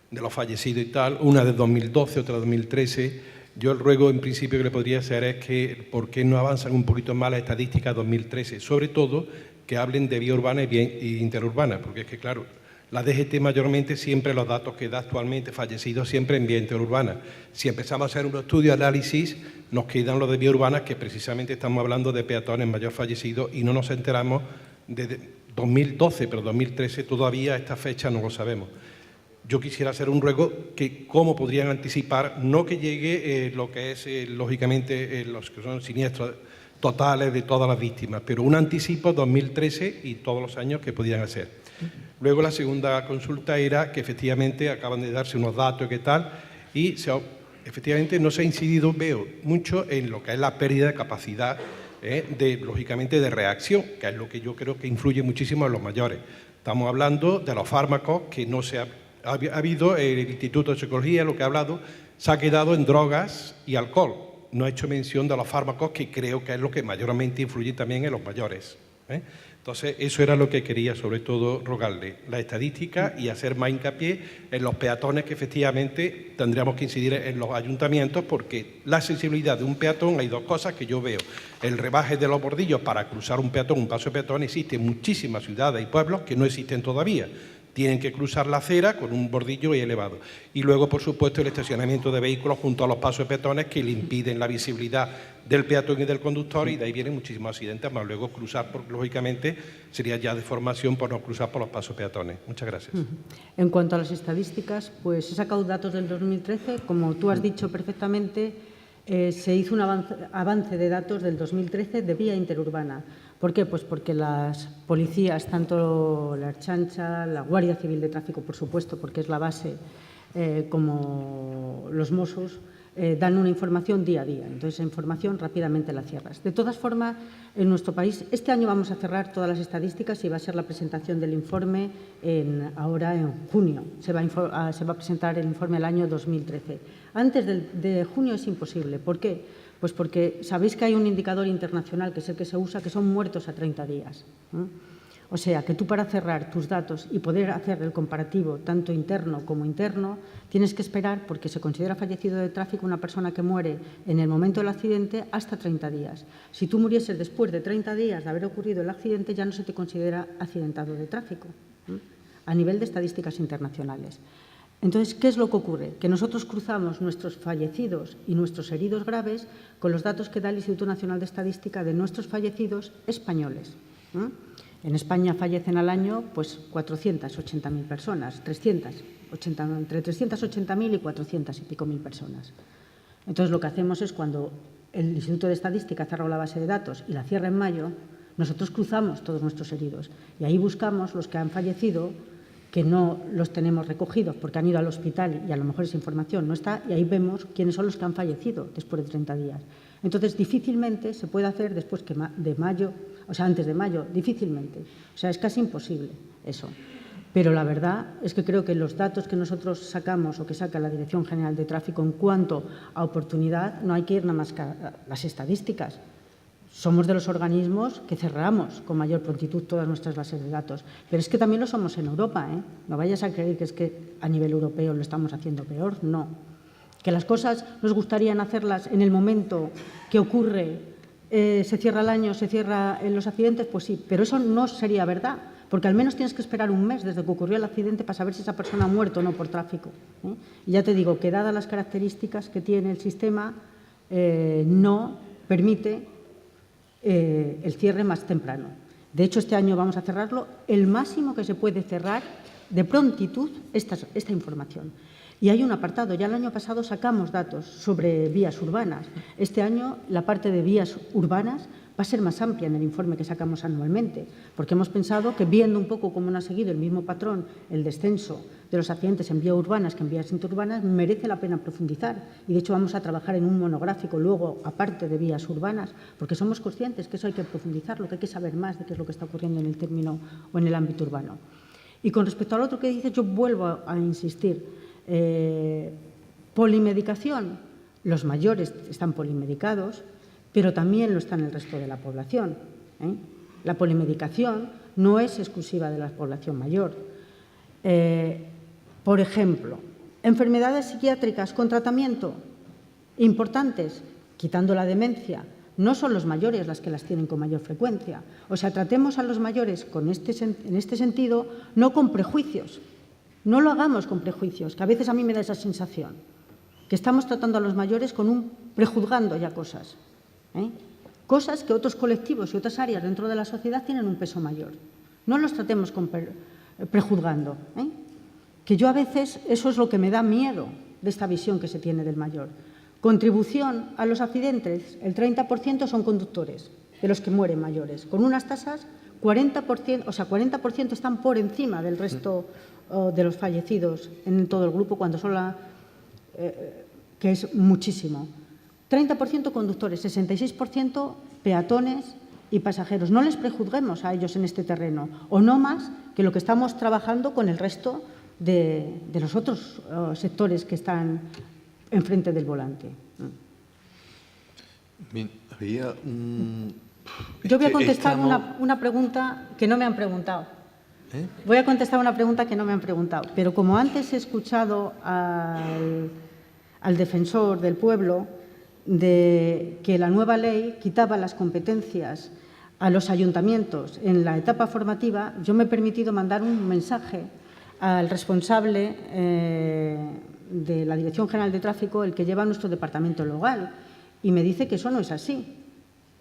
Speaker 5: de los fallecidos y tal, una de 2012, otra de 2013. Yo el ruego en principio que le podría hacer es que por qué no avanzan un poquito más las estadísticas 2013, sobre todo que hablen de vía urbana y interurbana, porque es que claro, la DGT mayormente siempre los datos que da actualmente fallecidos siempre en vía interurbana. Si empezamos a hacer un estudio de análisis, nos quedan los de vía urbana, que precisamente estamos hablando de peatones mayor fallecidos y no nos enteramos de 2012, pero 2013 todavía a esta fecha no lo sabemos. Yo quisiera hacer un ruego que cómo podrían anticipar, no que llegue lo que es, lógicamente, los que son siniestros totales de todas las víctimas, pero un anticipo 2013 y todos los años que podían hacer. Luego la segunda consulta era que efectivamente acaban de darse unos datos y qué tal, y efectivamente no se ha incidido, veo, mucho en lo que es la pérdida de capacidad, lógicamente, de reacción, que es lo que yo creo que influye muchísimo en los mayores. Estamos hablando de los fármacos que no se ha habido, el Instituto de Psicología, lo que ha hablado, se ha quedado en drogas y alcohol. No ha hecho mención de los fármacos, que creo que es lo que mayormente influye también en los mayores. Entonces, eso era lo que quería, sobre todo, rogarle, la estadística y hacer más hincapié en los peatones, que efectivamente tendríamos que incidir en los ayuntamientos, porque la accesibilidad de un peatón, hay dos cosas que yo veo. El rebaje de los bordillos para cruzar un peatón, un paso de peatón, existe en muchísimas ciudades y pueblos que no existen todavía. Tienen que cruzar la acera con un bordillo elevado. Y luego, por supuesto, el estacionamiento de vehículos junto a los pasos de peatones, que le impiden la visibilidad del peatón y del conductor, y de ahí vienen muchísimos accidentes, más luego cruzar, porque lógicamente sería ya deformación por no cruzar por los pasos peatones. Muchas gracias.
Speaker 2: En cuanto a las estadísticas, pues he sacado datos del 2013. Como tú has dicho perfectamente, se hizo un avance de datos del 2013 de vía interurbana. ¿Por qué? Pues porque las policías, tanto la Ertzaintza, la Guardia Civil de Tráfico, por supuesto, porque es la base, como los Mossos, dan una información día a día. Entonces, esa información rápidamente la cierras. De todas formas, en nuestro país, este año vamos a cerrar todas las estadísticas y va a ser la presentación del informe ahora en junio. Se va a presentar el informe del año 2013. Antes de junio es imposible. ¿Por qué? Pues porque sabéis que hay un indicador internacional, que es el que se usa, que son muertos a 30 días. O sea, que tú para cerrar tus datos y poder hacer el comparativo tanto interno como interno, tienes que esperar, porque se considera fallecido de tráfico una persona que muere en el momento del accidente hasta 30 días. Si tú murieses después de 30 días de haber ocurrido el accidente, ya no se te considera accidentado de tráfico, a nivel de estadísticas internacionales. Entonces, ¿qué es lo que ocurre? Que nosotros cruzamos nuestros fallecidos y nuestros heridos graves con los datos que da el Instituto Nacional de Estadística de nuestros fallecidos españoles. En España fallecen al año pues 480.000 personas, entre 380.000 y 400 y pico mil personas. Entonces, lo que hacemos es, cuando el Instituto de Estadística cerró la base de datos y la cierra en mayo, nosotros cruzamos todos nuestros heridos y ahí buscamos los que han fallecido, que no los tenemos recogidos porque han ido al hospital y a lo mejor esa información no está, y ahí vemos quiénes son los que han fallecido después de 30 días. Entonces, difícilmente se puede hacer después de mayo, o sea, antes de mayo, difícilmente. O sea, es casi imposible eso. Pero la verdad es que creo que los datos que nosotros sacamos o que saca la Dirección General de Tráfico en cuanto a oportunidad, no hay que ir nada más que a las estadísticas. Somos de los organismos que cerramos con mayor prontitud todas nuestras bases de datos. Pero es que también lo somos en Europa, ¿eh? No vayas a creer que es que a nivel europeo lo estamos haciendo peor, no. Que las cosas nos gustaría hacerlas en el momento que ocurre, se cierra el año, se cierran los accidentes, pues sí, pero eso no sería verdad, porque al menos tienes que esperar un mes desde que ocurrió el accidente para saber si esa persona ha muerto o no por tráfico. Y ya te digo que, dadas las características que tiene el sistema, no permite el cierre más temprano. De hecho, este año vamos a cerrarlo el máximo que se puede cerrar de prontitud esta información. Y hay un apartado, ya el año pasado sacamos datos sobre vías urbanas. Este año la parte de vías urbanas va a ser más amplia en el informe que sacamos anualmente, porque hemos pensado que, viendo un poco cómo no ha seguido el mismo patrón el descenso de los accidentes en vías urbanas que en vías interurbanas, merece la pena profundizar. Y, de hecho, vamos a trabajar en un monográfico luego, aparte de vías urbanas, porque somos conscientes que eso hay que profundizarlo, que hay que saber más de qué es lo que está ocurriendo en el término o en el ámbito urbano. Y con respecto al otro que dices, yo vuelvo a insistir. Polimedicación, los mayores están polimedicados, pero también lo está en el resto de la población. La polimedicación no es exclusiva de la población mayor. Por ejemplo, enfermedades psiquiátricas con tratamiento importantes, quitando la demencia, no son los mayores las que las tienen con mayor frecuencia. O sea, tratemos a los mayores en este sentido, no con prejuicios. No lo hagamos con prejuicios, que a veces a mí me da esa sensación, que estamos tratando a los mayores prejuzgando ya cosas. Cosas que otros colectivos y otras áreas dentro de la sociedad tienen un peso mayor. No los tratemos prejuzgando. Que yo a veces, eso es lo que me da miedo de esta visión que se tiene del mayor. Contribución a los accidentes, el 30% son conductores, de los que mueren mayores, con unas tasas 40%, o sea, 40% están por encima del resto de los fallecidos en todo el grupo, cuando son que es muchísimo. 30% conductores, 66% peatones y pasajeros. No les prejuzguemos a ellos en este terreno, o no más que lo que estamos trabajando con el resto de los otros sectores que están enfrente del volante.
Speaker 1: Bien, había
Speaker 2: Yo voy a contestar una pregunta que no me han preguntado. Voy a contestar una pregunta que no me han preguntado, pero como antes he escuchado al defensor del pueblo de que la nueva ley quitaba las competencias a los ayuntamientos en la etapa formativa, yo me he permitido mandar un mensaje al responsable de la Dirección General de Tráfico, el que lleva nuestro departamento local, y me dice que eso no es así,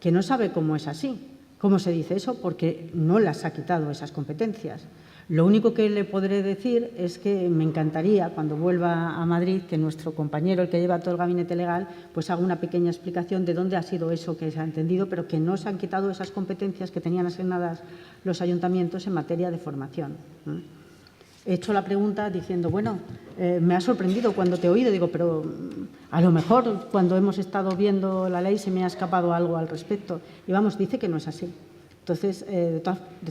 Speaker 2: que no sabe cómo es así. ¿Cómo se dice eso? Porque no las ha quitado esas competencias. Lo único que le podré decir es que me encantaría, cuando vuelva a Madrid, que nuestro compañero, el que lleva todo el gabinete legal, pues haga una pequeña explicación de dónde ha sido eso que se ha entendido, pero que no se han quitado esas competencias que tenían asignadas los ayuntamientos en materia de formación. He hecho la pregunta diciendo, bueno, me ha sorprendido cuando te he oído, digo, pero a lo mejor cuando hemos estado viendo la ley se me ha escapado algo al respecto. Y vamos, dice que no es así. Entonces, de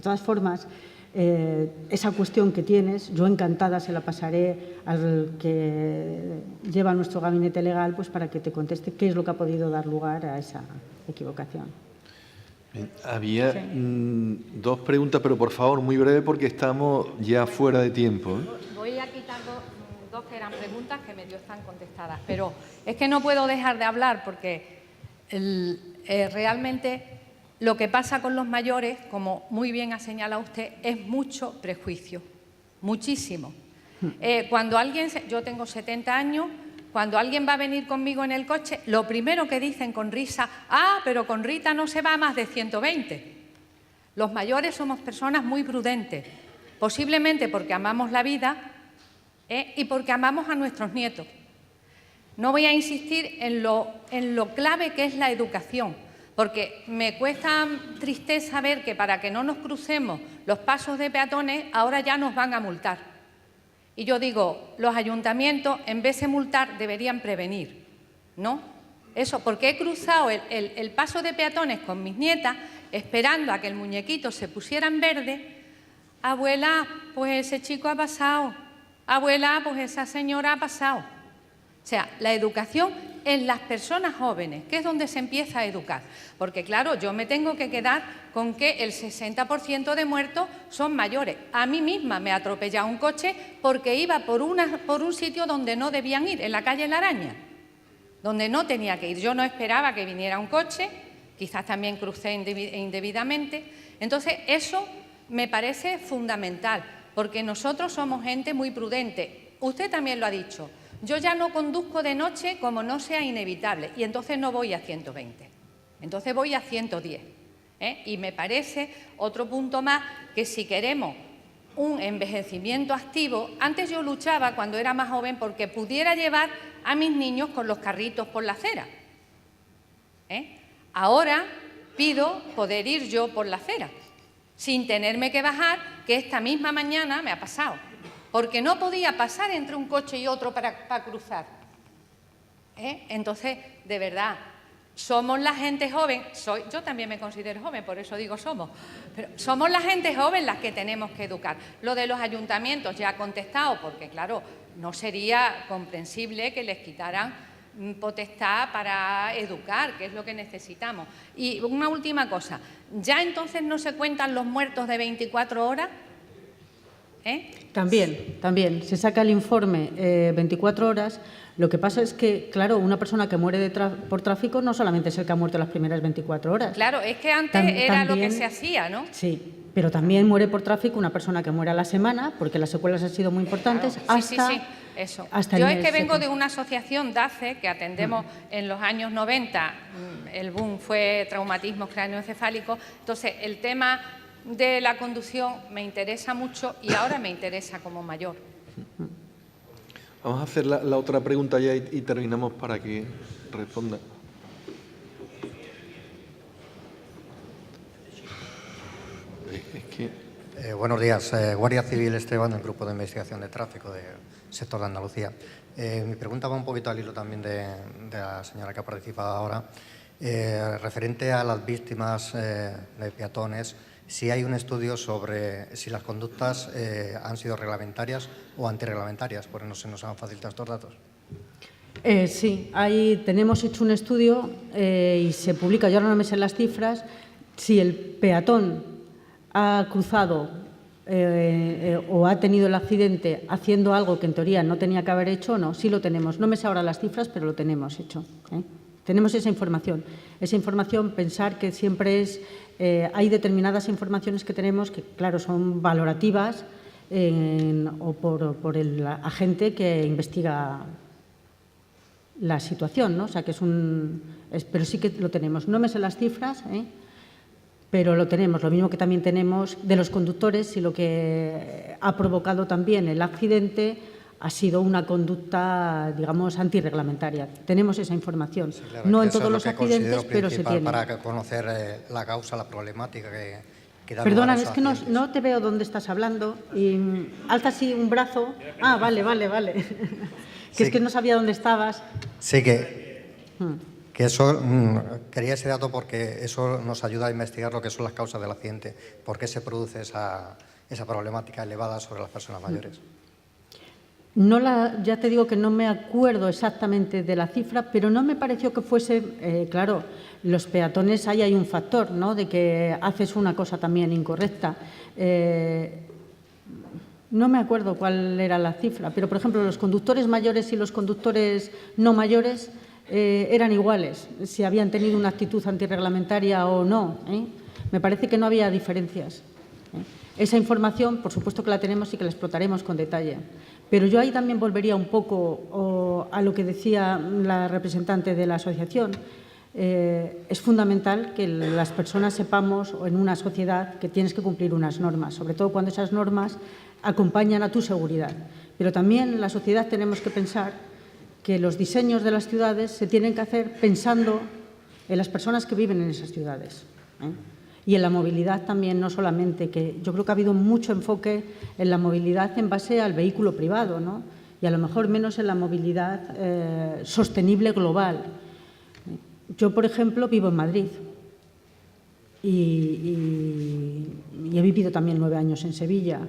Speaker 2: todas formas, esa cuestión que tienes, yo encantada se la pasaré al que lleva nuestro gabinete legal, pues para que te conteste qué es lo que ha podido dar lugar a esa equivocación.
Speaker 1: Había dos preguntas, pero por favor, muy breve, porque estamos ya fuera de tiempo.
Speaker 6: Voy a quitar dos que eran preguntas que medio están contestadas, pero es que no puedo dejar de hablar porque realmente lo que pasa con los mayores, como muy bien ha señalado usted, es mucho prejuicio, muchísimo. Cuando alguien, yo tengo 70 años, cuando alguien va a venir conmigo en el coche, lo primero que dicen con risa, pero con Rita no se va a más de 120. Los mayores somos personas muy prudentes, posiblemente porque amamos la vida y porque amamos a nuestros nietos. No voy a insistir en lo clave que es la educación, porque me cuesta tristeza ver que para que no nos crucemos los pasos de peatones ahora ya nos van a multar. Y yo digo, los ayuntamientos en vez de multar deberían prevenir, ¿no? Eso, porque he cruzado el paso de peatones con mis nietas esperando a que el muñequito se pusiera en verde. Abuela, pues ese chico ha pasado. Abuela, pues esa señora ha pasado. O sea, la educación en las personas jóvenes, que es donde se empieza a educar. Porque, claro, yo me tengo que quedar con que el 60% de muertos son mayores. A mí misma me ha atropellado un coche porque iba por un sitio donde no debían ir, en la calle La Araña, donde no tenía que ir. Yo no esperaba que viniera un coche, quizás también crucé indebidamente. Entonces, eso me parece fundamental, porque nosotros somos gente muy prudente. Usted también lo ha dicho. Yo ya no conduzco de noche como no sea inevitable y entonces no voy a 120, entonces voy a 110. Y me parece otro punto más que si queremos un envejecimiento activo, antes yo luchaba cuando era más joven porque pudiera llevar a mis niños con los carritos por la acera. Ahora pido poder ir yo por la acera, sin tenerme que bajar, que esta misma mañana me ha pasado, porque no podía pasar entre un coche y otro para cruzar. Entonces, de verdad, somos la gente joven, yo también me considero joven, por eso digo somos, pero somos la gente joven las que tenemos que educar. Lo de los ayuntamientos ya ha contestado, porque claro, no sería comprensible que les quitaran potestad para educar, que es lo que necesitamos. Y una última cosa, ¿ya entonces no se cuentan los muertos de 24 horas?
Speaker 2: También. Se saca el informe 24 horas. Lo que pasa es que, claro, una persona que muere por tráfico no solamente es el que ha muerto las primeras 24 horas.
Speaker 6: Claro, es que antes era lo que se hacía, ¿no?
Speaker 2: Sí, pero también muere por tráfico una persona que muere a la semana, porque las secuelas han sido muy importantes,
Speaker 6: claro. Sí, eso.
Speaker 2: Hasta
Speaker 6: Yo es que vengo de una asociación DACE que atendemos en los años 90, el boom fue traumatismos cráneoencefálicos, entonces el tema de la conducción me interesa mucho y ahora me interesa como mayor.
Speaker 1: Vamos a hacer la otra pregunta ya y terminamos para que responda.
Speaker 7: Buenos días. Guardia Civil Esteban, del Grupo de Investigación de Tráfico del sector de Andalucía. Mi pregunta va un poquito al hilo también de la señora que ha participado ahora. Referente a las víctimas de peatones, si hay un estudio sobre si las conductas han sido reglamentarias o antirreglamentarias, porque no se nos han facilitado estos datos.
Speaker 2: Sí, tenemos hecho un estudio y se publica, yo ahora no me sé las cifras, si el peatón ha cruzado o ha tenido el accidente haciendo algo que en teoría no tenía que haber hecho o no, sí lo tenemos. No me sé ahora las cifras, pero lo tenemos hecho. Tenemos esa información. Esa información, pensar que siempre hay determinadas informaciones que tenemos que, claro, son valorativas o por el agente que investiga la situación, ¿no? O sea, que pero sí que lo tenemos. No me sé las cifras, pero lo tenemos. Lo mismo que también tenemos de los conductores, si lo que ha provocado también el accidente ha sido una conducta, digamos, antirreglamentaria. Tenemos esa información.
Speaker 7: Sí, claro,
Speaker 2: no en todos los accidentes, pero se tiene.
Speaker 7: Para conocer la causa, la problemática que da.
Speaker 2: Perdona, es que no te veo dónde estás hablando. Y alza así un brazo. Ah, vale. Que es que no sabía dónde estabas.
Speaker 7: Sí, que eso, quería ese dato porque eso nos ayuda a investigar lo que son las causas del accidente. ¿Por qué se produce esa problemática elevada sobre las personas mayores?
Speaker 2: Ya te digo que no me acuerdo exactamente de la cifra, pero no me pareció que fuese, claro, los peatones, ahí hay un factor, ¿no?, de que haces una cosa también incorrecta. No me acuerdo cuál era la cifra, pero, por ejemplo, los conductores mayores y los conductores no mayores eran iguales, si habían tenido una actitud antirreglamentaria o no. Me parece que no había diferencias. Esa información, por supuesto que la tenemos y que la explotaremos con detalle. Pero yo ahí también volvería un poco a lo que decía la representante de la asociación. Es fundamental que las personas sepamos, o en una sociedad, que tienes que cumplir unas normas, sobre todo cuando esas normas acompañan a tu seguridad. Pero también en la sociedad tenemos que pensar que los diseños de las ciudades se tienen que hacer pensando en las personas que viven en esas ciudades. Y en la movilidad también, no solamente, que yo creo que ha habido mucho enfoque en la movilidad en base al vehículo privado, ¿no?, y a lo mejor menos en la movilidad sostenible global. Yo, por ejemplo, vivo en Madrid y he vivido también 9 años en Sevilla.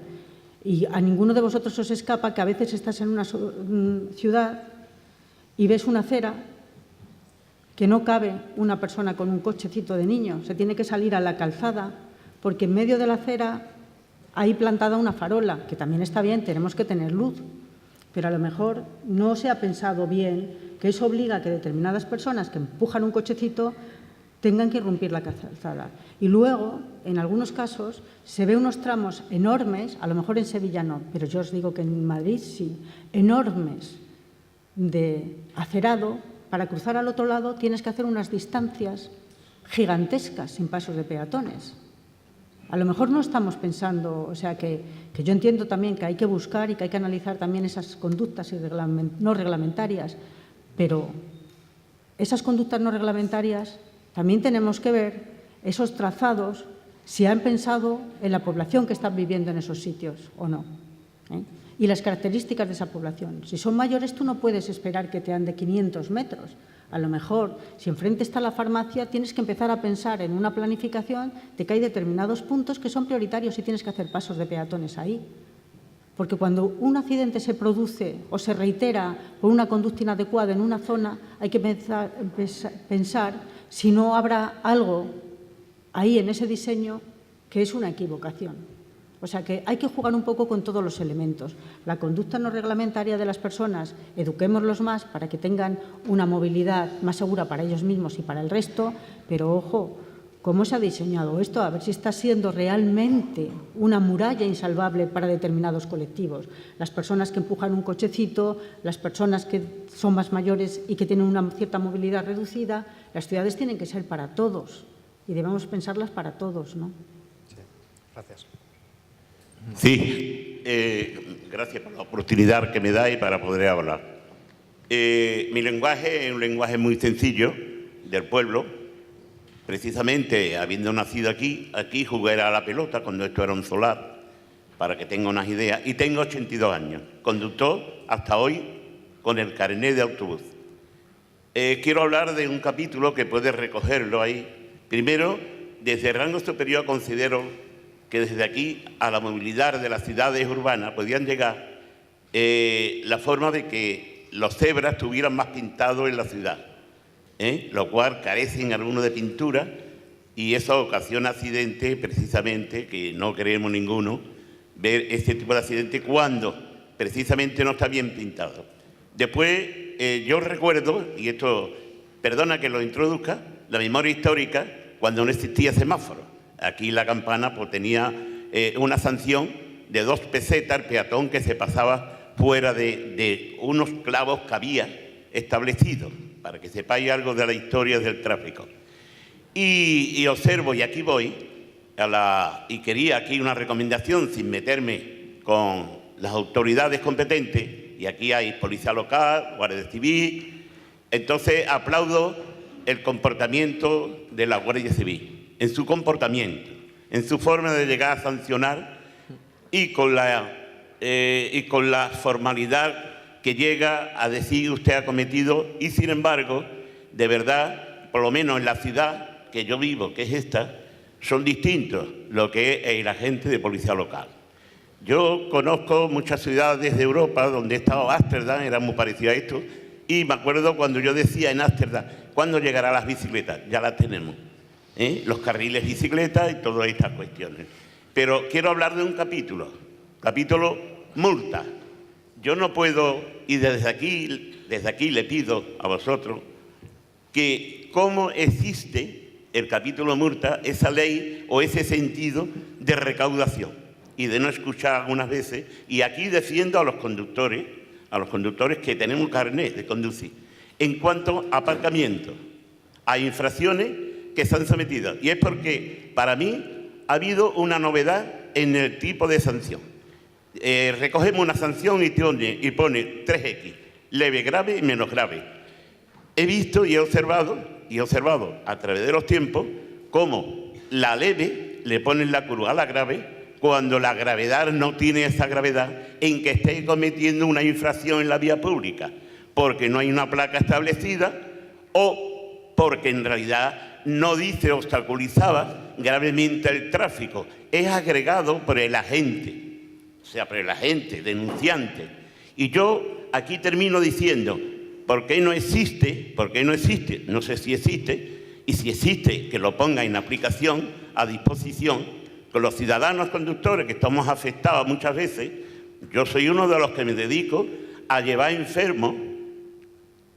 Speaker 2: Y a ninguno de vosotros os escapa que a veces estás en una ciudad y ves una acera que no cabe una persona con un cochecito de niño. Se tiene que salir a la calzada porque en medio de la acera hay plantada una farola, que también está bien, tenemos que tener luz. Pero a lo mejor no se ha pensado bien que eso obliga a que determinadas personas que empujan un cochecito tengan que irrumpir la calzada. Y luego, en algunos casos, se ve unos tramos enormes, a lo mejor en Sevilla no, pero yo os digo que en Madrid sí, enormes de acerado. Para cruzar al otro lado tienes que hacer unas distancias gigantescas sin pasos de peatones. A lo mejor no estamos pensando, o sea, que yo entiendo también que hay que buscar y que hay que analizar también esas conductas no reglamentarias, pero esas conductas no reglamentarias también tenemos que ver esos trazados, si han pensado en la población que está viviendo en esos sitios o no, ¿eh? Y las características de esa población. Si son mayores, tú no puedes esperar que te ande 500 metros. A lo mejor, si enfrente está la farmacia, tienes que empezar a pensar en una planificación de que hay determinados puntos que son prioritarios y tienes que hacer pasos de peatones ahí. Porque cuando un accidente se produce o se reitera por una conducta inadecuada en una zona, hay que pensar si no habrá algo ahí en ese diseño que es una equivocación. O sea que hay que jugar un poco con todos los elementos. La conducta no reglamentaria de las personas, eduquémoslos más para que tengan una movilidad más segura para ellos mismos y para el resto, pero ojo, ¿cómo se ha diseñado esto? A ver si está siendo realmente una muralla insalvable para determinados colectivos. Las personas que empujan un cochecito, las personas que son más mayores y que tienen una cierta movilidad reducida, las ciudades tienen que ser para todos y debemos pensarlas para todos, ¿no?
Speaker 7: Sí, gracias.
Speaker 8: Sí, gracias por la oportunidad que me dais para poder hablar. Mi lenguaje es un lenguaje muy sencillo, del pueblo. Precisamente, habiendo nacido aquí jugué a la pelota cuando esto era un solar, para que tenga unas ideas, y tengo 82 años, conductor hasta hoy con el carnet de autobús. Quiero hablar de un capítulo que puede recogerlo ahí. Primero, desde el rango superior considero que desde aquí a la movilidad de las ciudades urbanas podían llegar la forma de que los cebras estuvieran más pintados en la ciudad, lo cual carecen algunos de pintura y eso ocasiona accidentes precisamente, que no queremos ninguno ver este tipo de accidentes cuando precisamente no está bien pintado. Después, yo recuerdo, y esto, perdona que lo introduzca, la memoria histórica cuando no existía semáforo. Aquí la Campana pues, tenía una sanción de 2 pesetas al peatón que se pasaba fuera de unos clavos que había establecidos, para que sepáis algo de la historia del tráfico. Y observo, y aquí voy, y quería aquí una recomendación sin meterme con las autoridades competentes, y aquí hay Policía Local, Guardia Civil, entonces aplaudo el comportamiento de la Guardia Civil, en su comportamiento, en su forma de llegar a sancionar y con la formalidad que llega a decir usted ha cometido y, sin embargo, de verdad, por lo menos en la ciudad que yo vivo, que es esta, son distintos lo que es el agente de policía local. Yo conozco muchas ciudades de Europa donde he estado. Ámsterdam era muy parecido a esto, y me acuerdo cuando yo decía en Ámsterdam, ¿cuándo llegarán las bicicletas? Ya las tenemos. Los carriles bicicletas y todas estas cuestiones. Pero quiero hablar de un capítulo multa. Yo no puedo, y desde aquí le pido a vosotros que cómo existe el capítulo multa, esa ley o ese sentido de recaudación y de no escuchar algunas veces, y aquí defiendo a los conductores que tenemos carnet de conducir, en cuanto a aparcamiento, a infracciones que se han sometido. Y es porque, para mí, ha habido una novedad en el tipo de sanción. Recogemos una sanción y pone 3X, leve, grave y menos grave. He visto y he observado a través de los tiempos cómo la leve le ponen la cruz a la grave cuando la gravedad no tiene esa gravedad en que esté cometiendo una infracción en la vía pública, porque no hay una placa establecida o porque en realidad no dice obstaculizaba gravemente el tráfico. Es agregado por el agente, o sea, por el agente, denunciante. Y yo aquí termino diciendo, ¿por qué no existe? No sé si existe, y si existe, que lo ponga en aplicación, a disposición, con los ciudadanos conductores que estamos afectados muchas veces. Yo soy uno de los que me dedico a llevar enfermos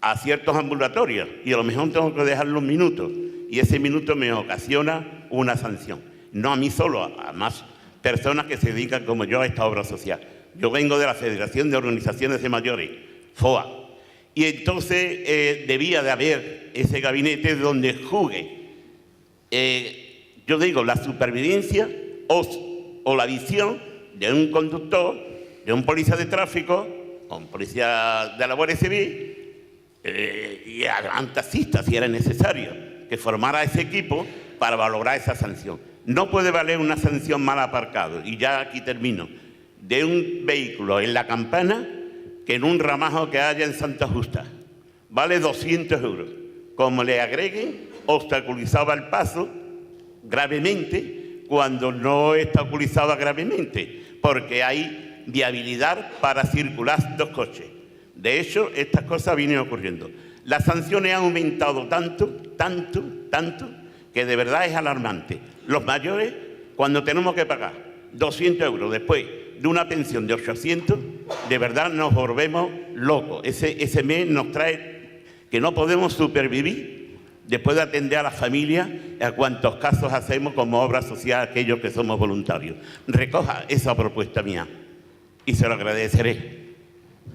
Speaker 8: a ciertos ambulatorios y a lo mejor tengo que dejarlo un minuto y ese minuto me ocasiona una sanción. No a mí solo, a más personas que se dedican como yo a esta obra social. Yo vengo de la Federación de Organizaciones de Mayores, FOA, y entonces debía de haber ese gabinete donde jugue, yo digo, la supervivencia o la visión de un conductor, de un policía de tráfico, o un policía de la Guardia Civil, y a gran taxista si era necesario, que formara ese equipo para valorar esa sanción. No puede valer una sanción mal aparcado, y ya aquí termino, de un vehículo en La Campana que en un ramajo que haya en Santa Justa. Vale 200 euros. Como le agreguen, obstaculizaba el paso gravemente cuando no obstaculizaba gravemente, porque hay viabilidad para circular dos coches. De hecho, estas cosas vienen ocurriendo. Las sanciones han aumentado tanto, que de verdad es alarmante. Los mayores, cuando tenemos que pagar 200 euros después de una pensión de 800, de verdad nos volvemos locos. Ese mes nos trae que no podemos supervivir después de atender a las familias y a cuantos casos hacemos como obra social aquellos que somos voluntarios. Recoja esa propuesta mía y se lo agradeceré.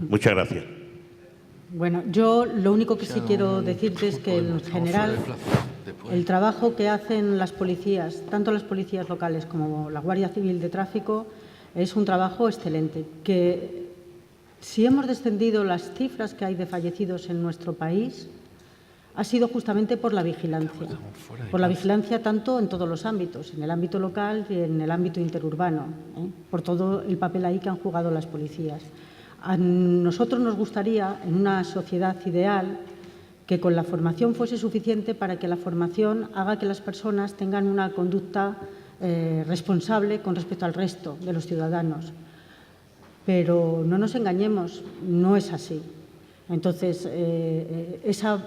Speaker 8: Muchas gracias.
Speaker 2: Bueno, yo lo único que sí quiero decirte es que en general el trabajo que hacen las policías, tanto las policías locales como la Guardia Civil de Tráfico, es un trabajo excelente. Que si hemos descendido las cifras que hay de fallecidos en nuestro país, ha sido justamente por la vigilancia. Por la vigilancia tanto en todos los ámbitos, en el ámbito local y en el ámbito interurbano, por todo el papel ahí que han jugado las policías. A nosotros nos gustaría, en una sociedad ideal, que con la formación fuese suficiente para que la formación haga que las personas tengan una conducta responsable con respecto al resto de los ciudadanos. Pero no nos engañemos, no es así. Entonces, esas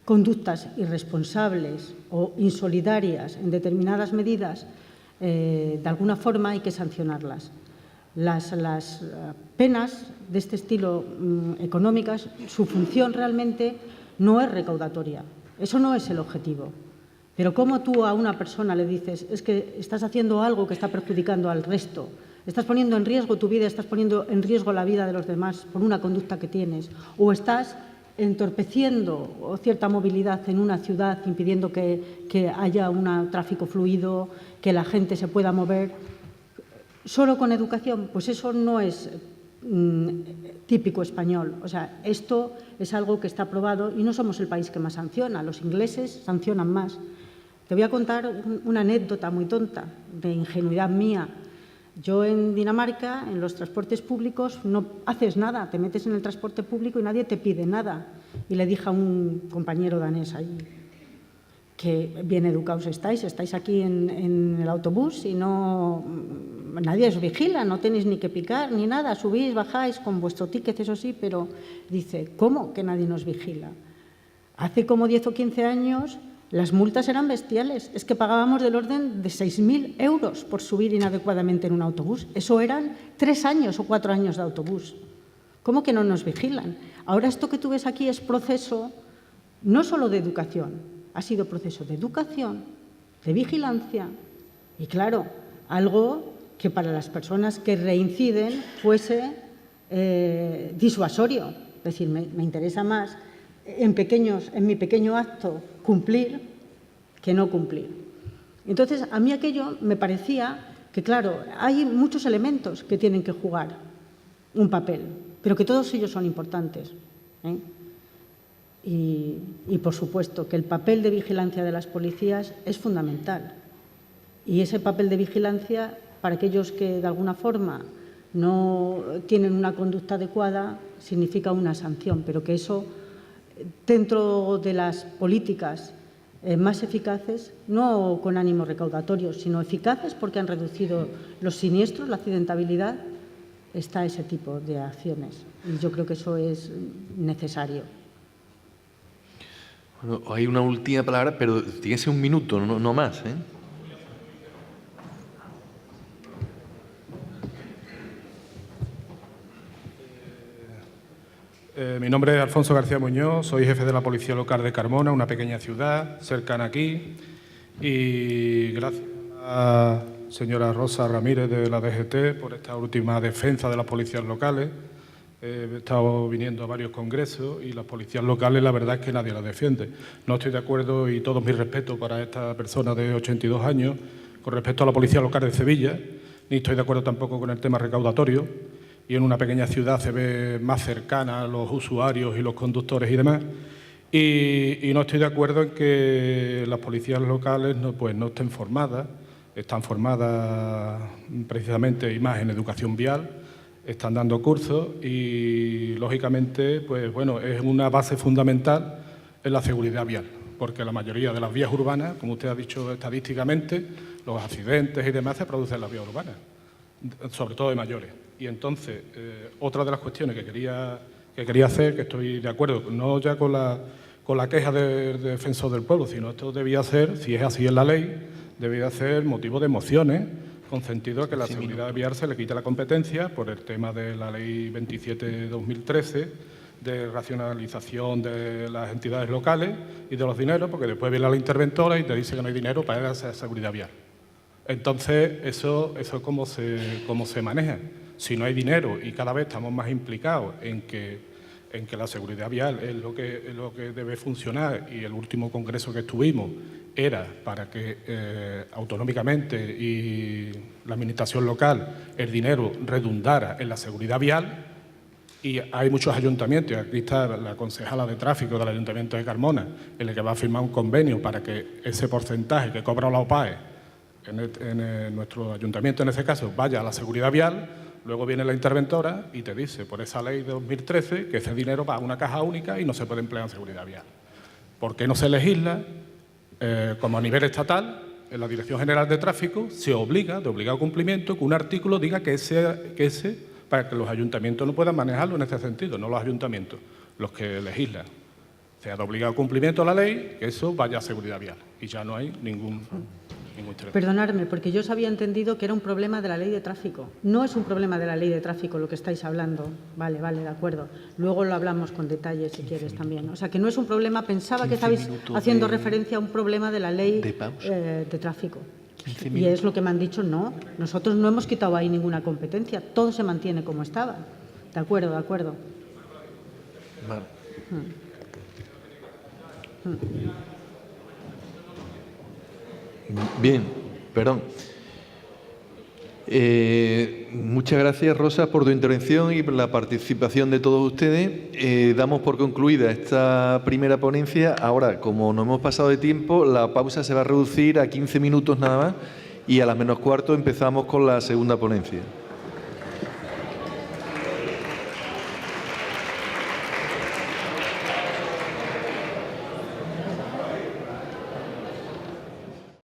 Speaker 2: conductas irresponsables o insolidarias en determinadas medidas, de alguna forma hay que sancionarlas. Las penas de este estilo económicas, su función realmente no es recaudatoria. Eso no es el objetivo. Pero ¿cómo tú a una persona le dices es que estás haciendo algo que está perjudicando al resto? Estás poniendo en riesgo tu vida, estás poniendo en riesgo la vida de los demás por una conducta que tienes. O estás entorpeciendo cierta movilidad en una ciudad, impidiendo que haya un tráfico fluido, que la gente se pueda mover. ¿Solo con educación? Pues eso no es típico español. O sea, esto es algo que está probado y no somos el país que más sanciona. Los ingleses sancionan más. Te voy a contar una anécdota muy tonta, de ingenuidad mía. Yo en Dinamarca, en los transportes públicos, no haces nada. Te metes en el transporte público y nadie te pide nada. Y le dije a un compañero danés ahí, que bien educados estáis aquí en el autobús y no nadie os vigila, no tenéis ni que picar ni nada, subís, bajáis con vuestro ticket, eso sí, pero dice, ¿cómo que nadie nos vigila? Hace como 10 o 15 años las multas eran bestiales, es que pagábamos del orden de 6.000 euros por subir inadecuadamente en un autobús. Eso eran 3 años o 4 años de autobús. ¿Cómo que no nos vigilan? Ahora esto que tú ves aquí es proceso no solo de educación, ha sido proceso de educación, de vigilancia y, claro, algo que para las personas que reinciden fuese disuasorio. Es decir, me interesa más en mi pequeño acto cumplir que no cumplir. Entonces, a mí aquello me parecía que, claro, hay muchos elementos que tienen que jugar un papel, pero que todos ellos son importantes. Y, por supuesto, que el papel de vigilancia de las policías es fundamental. Y ese papel de vigilancia, para aquellos que de alguna forma no tienen una conducta adecuada, significa una sanción, pero que eso, dentro de las políticas más eficaces, no con ánimo recaudatorio, sino eficaces porque han reducido los siniestros, la accidentabilidad, está ese tipo de acciones. Y yo creo que eso es necesario.
Speaker 1: Bueno, hay una última palabra, pero tiene que ser un minuto, no más, ¿eh?
Speaker 9: Mi nombre es Alfonso García Muñoz, soy jefe de la Policía Local de Carmona, una pequeña ciudad cercana aquí, y gracias a la señora Rosa Ramírez de la DGT por esta última defensa de las policías locales. He estado viniendo a varios congresos y las policías locales la verdad es que nadie las defiende. No estoy de acuerdo, y todo mi respeto para esta persona de 82 años, con respecto a la Policía Local de Sevilla, ni estoy de acuerdo tampoco con el tema recaudatorio, y en una pequeña ciudad se ve más cercana a los usuarios y los conductores y demás. Y no estoy de acuerdo en que las policías locales no estén formadas. Están formadas precisamente y más en educación vial, están dando cursos y, lógicamente, pues bueno, es una base fundamental en la seguridad vial, porque la mayoría de las vías urbanas, como usted ha dicho estadísticamente, los accidentes y demás se producen en las vías urbanas, sobre todo de mayores. Y entonces, otra de las cuestiones que quería hacer, que estoy de acuerdo, no ya con la queja del defensor del pueblo, sino esto debía ser, si es así en la ley, debía ser motivo de mociones, con sentido a que la seguridad vial se le quite la competencia por el tema de la Ley 27 de 2013, de racionalización de las entidades locales y de los dineros, porque después viene la interventora y te dice que no hay dinero para hacer seguridad vial. Entonces, eso es cómo se maneja. Si no hay dinero y cada vez estamos más implicados en que la seguridad vial es lo que debe funcionar, y el último congreso que estuvimos era para que autonómicamente y la administración local el dinero redundara en la seguridad vial, y hay muchos ayuntamientos, aquí está la concejala de tráfico del Ayuntamiento de Carmona, en el que va a firmar un convenio para que ese porcentaje que cobra la OPAE en nuestro ayuntamiento, en ese caso, vaya a la seguridad vial. Luego viene la interventora y te dice, por esa ley de 2013, que ese dinero va a una caja única y no se puede emplear en seguridad vial. ¿Por qué no se legisla? Como a nivel estatal, en la Dirección General de Tráfico, se obliga, de obligado cumplimiento, que un artículo diga que ese, para que los ayuntamientos no puedan manejarlo en este sentido, no los ayuntamientos, los que legislan. Sea de obligado cumplimiento a la ley, que eso vaya a seguridad vial. Y ya no hay ningún interés.
Speaker 2: Perdonadme, porque yo os había entendido que era un problema de la ley de tráfico. No es un problema de la ley de tráfico lo que estáis hablando. Vale, de acuerdo. Luego lo hablamos con detalle, si quieres, también. O sea, que no es un problema, pensaba que estabais haciendo referencia a un problema de la ley de tráfico. Y es lo que me han dicho, no. Nosotros no hemos quitado ahí ninguna competencia. Todo se mantiene como estaba. De acuerdo.
Speaker 1: Vale. Bien, perdón. Muchas gracias, Rosa, por tu intervención y por la participación de todos ustedes. Damos por concluida esta primera ponencia. Ahora, como nos hemos pasado de tiempo, la pausa se va a reducir a 15 minutos nada más y a las -15 empezamos con la segunda ponencia.